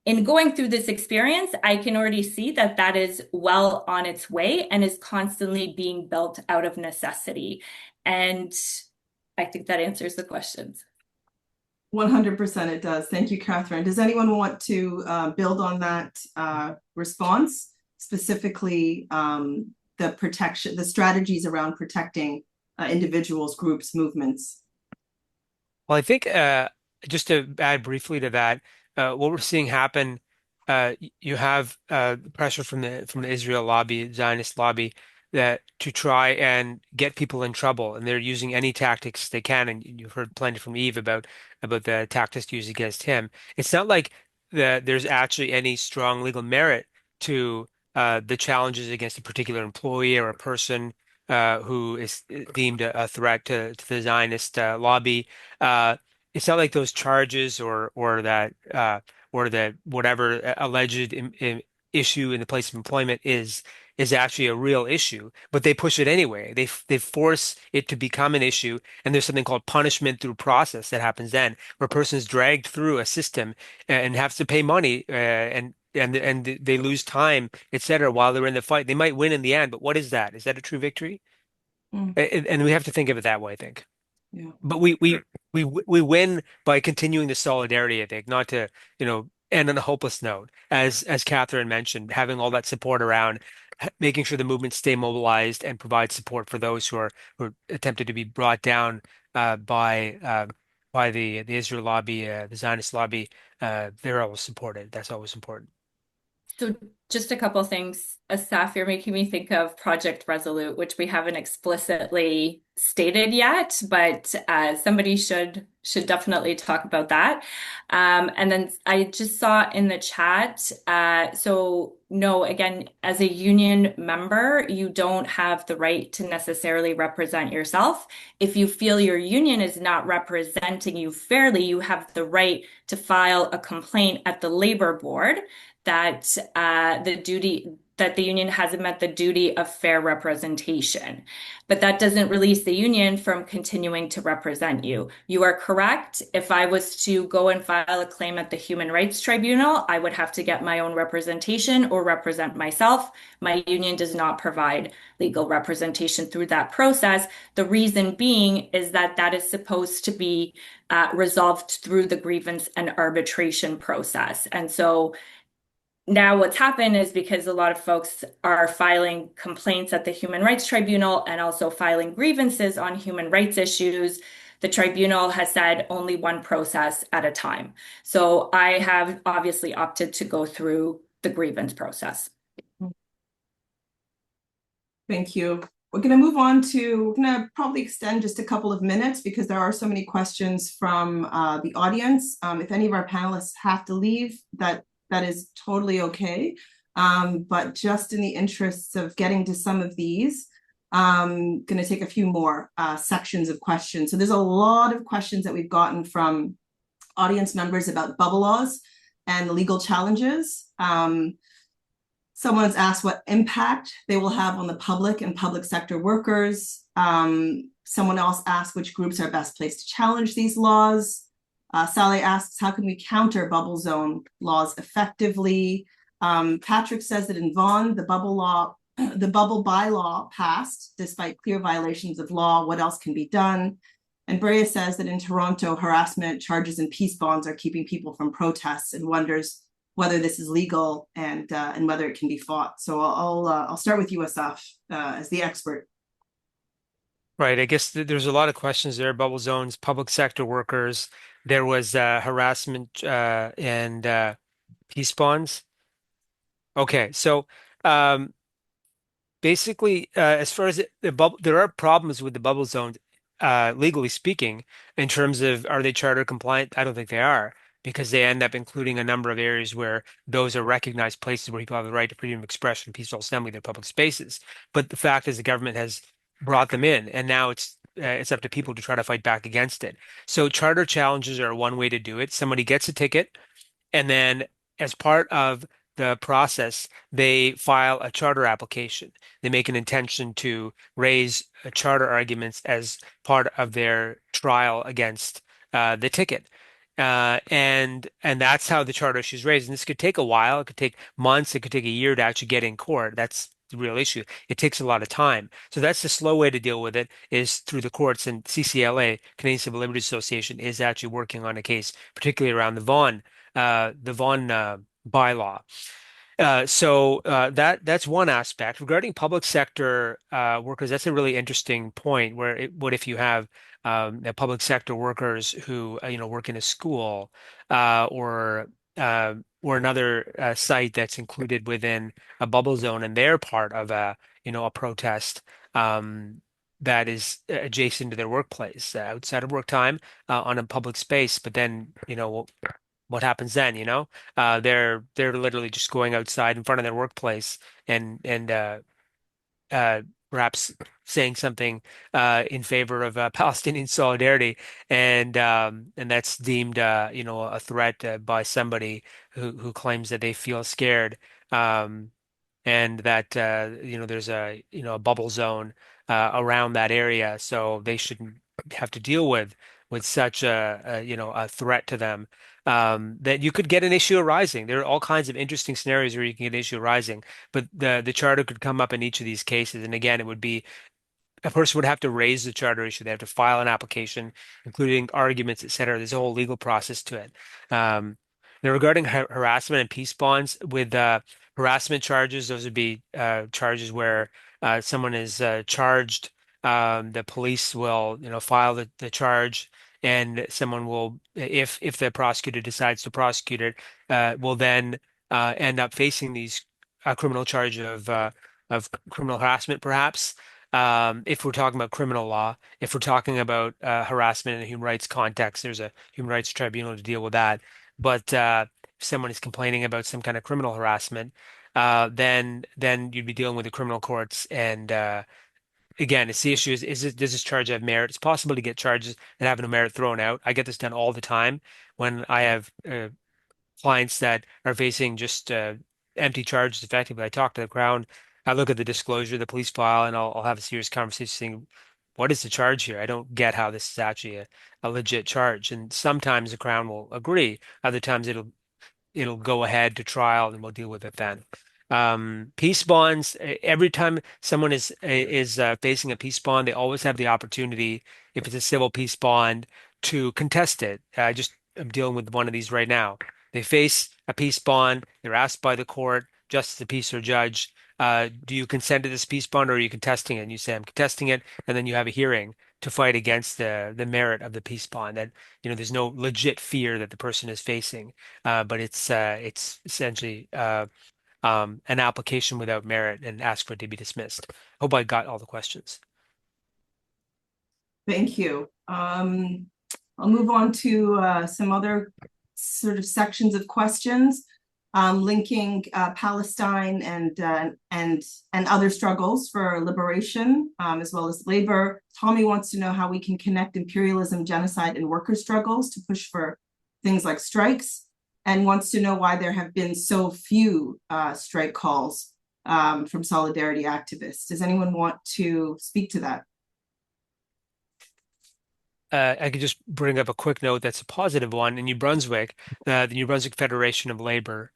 in going through this experience, I can already see that that is well on its way and is constantly being built out of necessity. And I think that answers the questions. 100% it does. Thank you, Katherine. Does anyone want to build on that response, specifically the strategies around protecting individuals, groups, movements? Well, I think just to add briefly to that, what we're seeing happen, you have pressure from the Israel lobby, Zionist lobby, that to try and get people in trouble, and they're using any tactics they can. And you've heard plenty from Yves about the tactics used against him. It's not like there's actually any strong legal merit to the challenges against a particular employee or a person who is deemed a threat to the Zionist lobby. It's not like those charges or that whatever alleged issue in the place of employment is actually a real issue, but they push it anyway. They force it to become an issue, and there's something called punishment through process that happens then, where a person is dragged through a system and has to pay money and they lose time, etc. while they're in the fight. They might win in the end, but what is that? Is that a true victory? And we have to think of it that way, I think. Yeah. But we win by continuing the solidarity, I think, not to, end on a hopeless note. As Katherine mentioned, having all that support around, making sure the movements stay mobilized and provide support for those who are attempted to be brought down by the Israel lobby, the Zionist lobby. They're always supported. That's always important. So just a couple of things. Asaf, you're making me think of Project Resolute, which we haven't explicitly stated yet, but somebody should definitely talk about that. And then I just saw in the chat, so no, again, as a union member, you don't have the right to necessarily represent yourself. If you feel your union is not representing you fairly, you have the right to file a complaint at the labor board that the union hasn't met the duty of fair representation. But that doesn't release the union from continuing to represent you. You are correct. If I was to go and file a claim at the Human Rights Tribunal, I would have to get my own representation or represent myself. My union does not provide legal representation through that process. The reason being is that that is supposed to be resolved through the grievance and arbitration process. And so now what's happened is, because a lot of folks are filing complaints at the Human Rights Tribunal and also filing grievances on human rights issues, the tribunal has said only one process at a time. So I have obviously opted to go through the grievance process. Thank you. We're going to probably extend just a couple of minutes because there are so many questions from the audience. If any of our panelists have to leave, that is totally okay. But just in the interests of getting to some of these, Going to take a few more sections of questions. So there's a lot of questions that we've gotten from audience members about bubble laws and legal challenges. Someone's asked what impact they will have on the public and public sector workers. Someone else asked which groups are best placed to challenge these laws. Sally asks, how can we counter bubble zone laws effectively? Patrick says that in Vaughan, the bubble bylaw passed despite clear violations of law. What else can be done? And Brea says that in Toronto, harassment charges and peace bonds are keeping people from protests, and wonders whether this is legal and whether it can be fought. So I'll start with you, Asaf, as the expert. Right. I guess there's a lot of questions there. Bubble zones, public sector workers. There was harassment and peace bonds. Okay. So basically, as far as the bubble, there are problems with the bubble zones, legally speaking, in terms of are they charter compliant? I don't think they are, because they end up including a number of areas where those are recognized places where people have the right to freedom of expression, peaceful assembly, their public spaces. But the fact is, the government has brought them in, and now it's up to people to try to fight back against it. So charter challenges are one way to do it. Somebody gets a ticket, and then as part of the process, they file a charter application. They make an intention to raise charter arguments as part of their trial against the ticket. And that's how the charter issue is raised. And this could take a while. It could take months. It could take a year to actually get in court. That's the real issue. It takes a lot of time. So that's the slow way to deal with it, is through the courts. And CCLA, Canadian Civil Liberties Association, is actually working on a case, particularly around the Vaughan bylaw. So that's one aspect. Regarding public sector workers, that's a really interesting point. What if you have public sector workers who work in a school or another site that's included within a bubble zone, and they're part of a protest that is adjacent to their workplace outside of work time on a public space, but then what happens then, they're literally just going outside in front of their workplace and perhaps saying something in favor of Palestinian solidarity, and that's deemed a threat by somebody who claims that they feel scared, and that there's a bubble zone around that area, so they shouldn't have to deal with such a threat to them. That you could get an issue arising. There are all kinds of interesting scenarios where you can get an issue arising, but the charter could come up in each of these cases. And again, it would be a person would have to raise the charter issue. They have to file an application, including arguments, et cetera. There's a whole legal process to it. Now, regarding harassment and peace bonds, with harassment charges, those would be charges where someone is charged. The police will, file the charge, and someone will, if the prosecutor decides to prosecute it, will then end up facing these criminal charge of criminal harassment, perhaps. If we're talking about criminal law, if we're talking about harassment in a human rights context, there's a human rights tribunal to deal with that. But if someone is complaining about some kind of criminal harassment, then you'd be dealing with the criminal courts. And again, it's the issue does this charge have merit? It's possible to get charges that have no merit thrown out. I get this done all the time when I have clients that are facing just empty charges. Effectively, I talk to the Crown, I look at the disclosure, the police file, and I'll have a serious conversation saying, what is the charge here? I don't get how this is actually a legit charge. And sometimes the Crown will agree. Other times it'll go ahead to trial, and we'll deal with it then. Peace bonds, every time someone is facing a peace bond, they always have the opportunity, if it's a civil peace bond, to contest it. I'm dealing with one of these right now. They face a peace bond. They're asked by the court, justice of the peace or judge, do you consent to this peace bond, or are you contesting it? And you say, I'm contesting it, and then you have a hearing to fight against the merit of the peace bond. That there's no legit fear that the person is facing, but it's essentially an application without merit, and ask for it to be dismissed. Hope I got all the questions. Thank you. I'll move on to some other sort of sections of questions. linking Palestine and other struggles for liberation, as well as labor. Tommy wants to know how we can connect imperialism, genocide, and worker struggles to push for things like strikes, and wants to know why there have been so few strike calls from solidarity activists. Does anyone want to speak to that? I could just bring up a quick note that's a positive one. In New Brunswick, the New Brunswick Federation of Labor,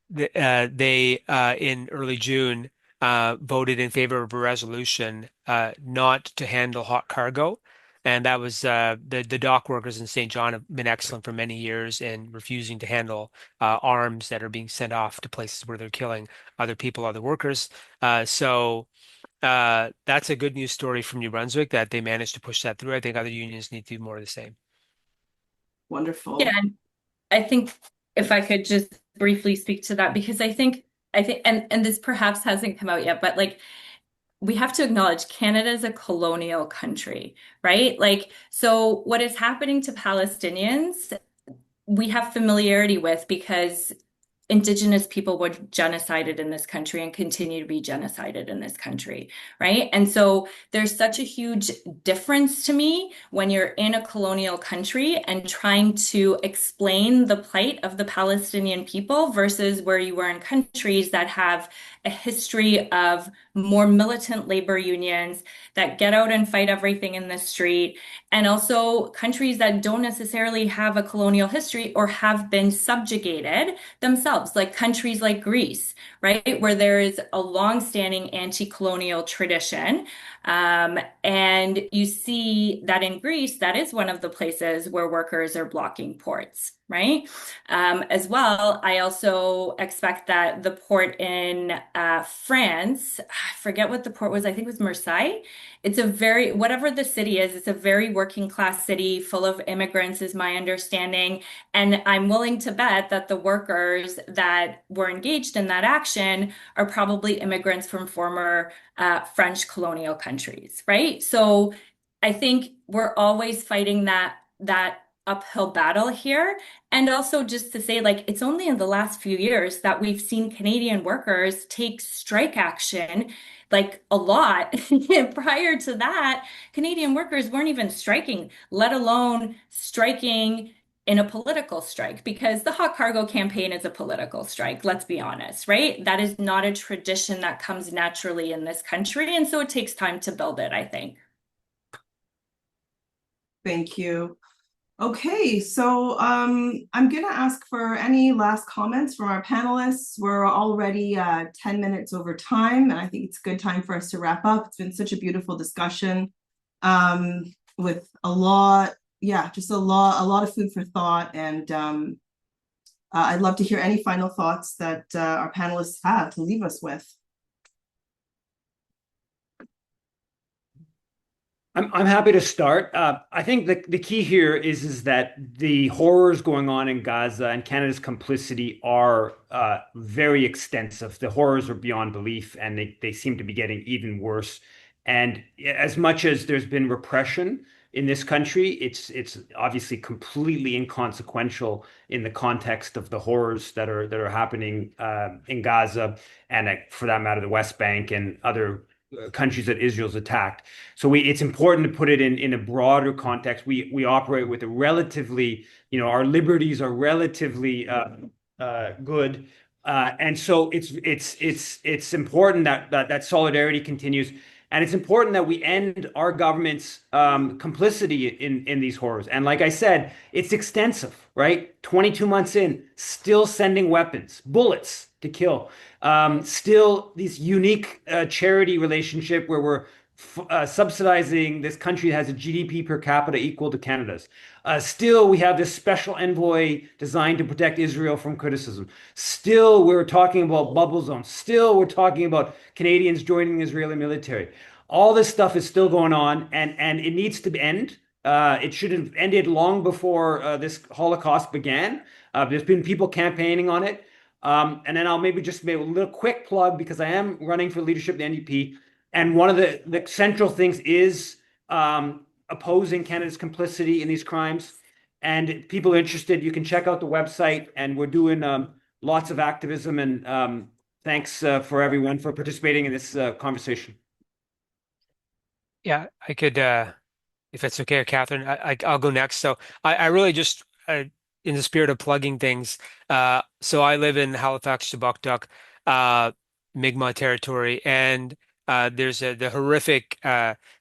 they in early June voted in favor of a resolution not to handle hot cargo. And that was the dock workers in St. John have been excellent for many years in refusing to handle arms that are being sent off to places where they're killing other people, other workers. So that's a good news story from New Brunswick that they managed to push that through. I think other unions need to do more of the same. Wonderful. Yeah, I think if I could just briefly speak to that, because I think, and this perhaps hasn't come out yet, but like, we have to acknowledge Canada is a colonial country, right? Like, so what is happening to Palestinians, we have familiarity with because Indigenous people were genocided in this country and continue to be genocided in this country, right? And so there's such a huge difference to me when you're in a colonial country and trying to explain the plight of the Palestinian people versus where you were in countries that have a history of more militant labor unions that get out and fight everything in the street, and also countries that don't necessarily have a colonial history or have been subjugated themselves, like countries like Greece, right, where there is a long-standing anti-colonial tradition. And you see that in Greece, that is one of the places where workers are blocking ports, right? As well, I also expect that the port in France, I forget what the port was, I think it was Marseille. It's a very, whatever the city is, it's a very working class city full of immigrants, is my understanding. And I'm willing to bet that the workers that were engaged in that action are probably immigrants from former French colonial countries, right? So I think we're always fighting that uphill battle here. And also just to say, like, it's only in the last few years that we've seen Canadian workers take strike action, like a lot. Prior to that, Canadian workers weren't even striking, let alone striking in a political strike, because the hot cargo campaign is a political strike, let's be honest, right? That is not a tradition that comes naturally in this country. And so it takes time to build it, I think. Thank you. Okay, so I'm going to ask for any last comments from our panelists. We're already 10 minutes over time, and I think it's a good time for us to wrap up. It's been such a beautiful discussion with a lot, just a lot of food for thought. And I'd love to hear any final thoughts that our panelists have to leave us with. I'm happy to start. I think the key here is that the horrors going on in Gaza and Canada's complicity are very extensive. The horrors are beyond belief, and they seem to be getting even worse. And as much as there's been repression in this country, it's obviously completely inconsequential in the context of the horrors that are happening in Gaza, and for that matter, the West Bank and other countries that Israel's attacked. So it's important to put it in a broader context. We operate with a relatively, our liberties are relatively good, and so it's important that solidarity continues, and it's important that we end our government's complicity in these horrors. And like I said, it's extensive, right? 22 months in, still sending weapons, bullets to kill. Still, this unique charity relationship where we're subsidizing this country that has a GDP per capita equal to Canada's. Still, we have this special envoy designed to protect Israel from criticism. Still, we're talking about bubble zones. Still, we're talking about Canadians joining the Israeli military. All this stuff is still going on, and it needs to end. It should have ended long before this Holocaust began. There's been people campaigning on it. And then I'll maybe just make a little quick plug, because I am running for leadership in the NDP. And one of the central things is opposing Canada's complicity in these crimes. And people interested, you can check out the website, and we're doing lots of activism. And thanks for everyone for participating in this conversation. Yeah, I could, if it's okay, Catherine, I'll go next. So I really just, in the spirit of plugging things, so I live in Halifax, Shabukduk, Mi'kmaq territory, and there's the horrific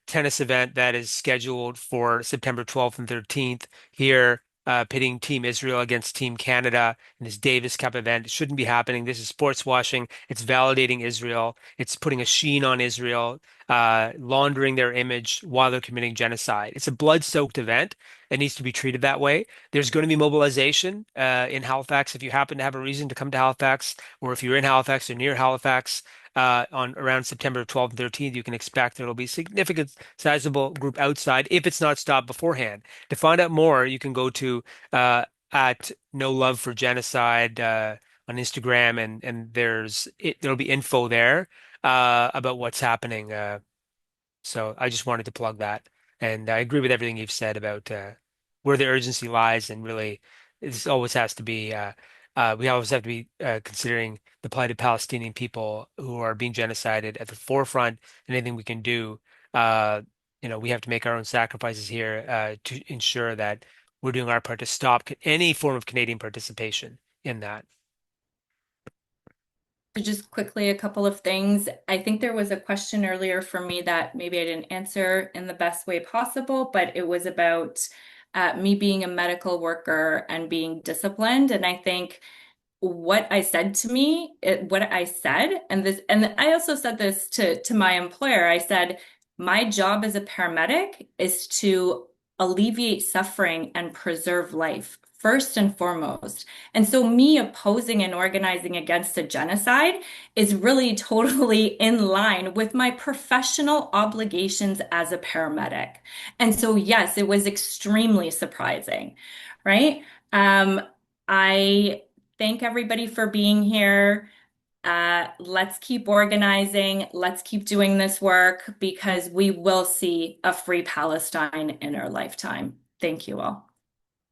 tennis event that is scheduled for September 12th and 13th here, pitting Team Israel against Team Canada in this Davis Cup event. It shouldn't be happening. This is sports washing. It's validating Israel. It's putting a sheen on Israel, laundering their image while they're committing genocide. It's a blood-soaked event. It needs to be treated that way. There's going to be mobilization in Halifax. If you happen to have a reason to come to Halifax, or if you're in Halifax or near Halifax, on around September 12th and 13th, you can expect there will be significant, sizable group outside if it's not stopped beforehand. To find out more, you can go to at No Love for Genocide on Instagram, and there'll be info there about what's happening. So I just wanted to plug that, and I agree with everything you've said about where the urgency lies, and really, this always has to be. We always have to be considering the plight of Palestinian people who are being genocided at the forefront. And anything we can do, we have to make our own sacrifices here to ensure that we're doing our part to stop any form of Canadian participation in that. Just quickly, a couple of things. I think there was a question earlier for me that maybe I didn't answer in the best way possible, but it was about me being a medical worker and being disciplined. And I think what I said to me, what I said, and I also said this to my employer. I said, my job as a paramedic is to alleviate suffering and preserve life, first and foremost. And so me opposing and organizing against a genocide is really totally in line with my professional obligations as a paramedic. And so, yes, it was extremely surprising, right? I thank everybody for being here. Let's keep organizing. Let's keep doing this work, because we will see a free Palestine in our lifetime. Thank you all.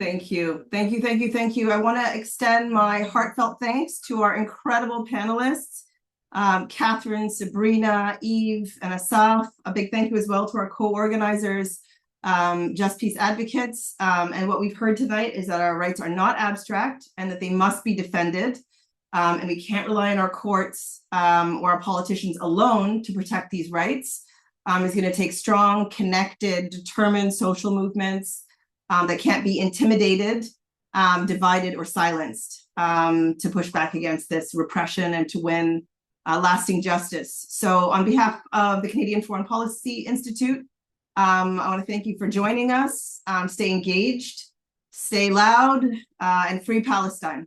Thank you. Thank you. Thank you. Thank you. I want to extend my heartfelt thanks to our incredible panelists, Katherine, Sabreena, Yves, and Asaf. A big thank you as well to our co-organizers, Just Peace Advocates. And what we've heard tonight is that our rights are not abstract and that they must be defended. And we can't rely on our courts or our politicians alone to protect these rights. It's going to take strong, connected, determined social movements that can't be intimidated, divided, or silenced to push back against this repression and to win lasting justice. So on behalf of the Canadian Foreign Policy Institute, I want to thank you for joining us. Stay engaged, stay loud, and free Palestine.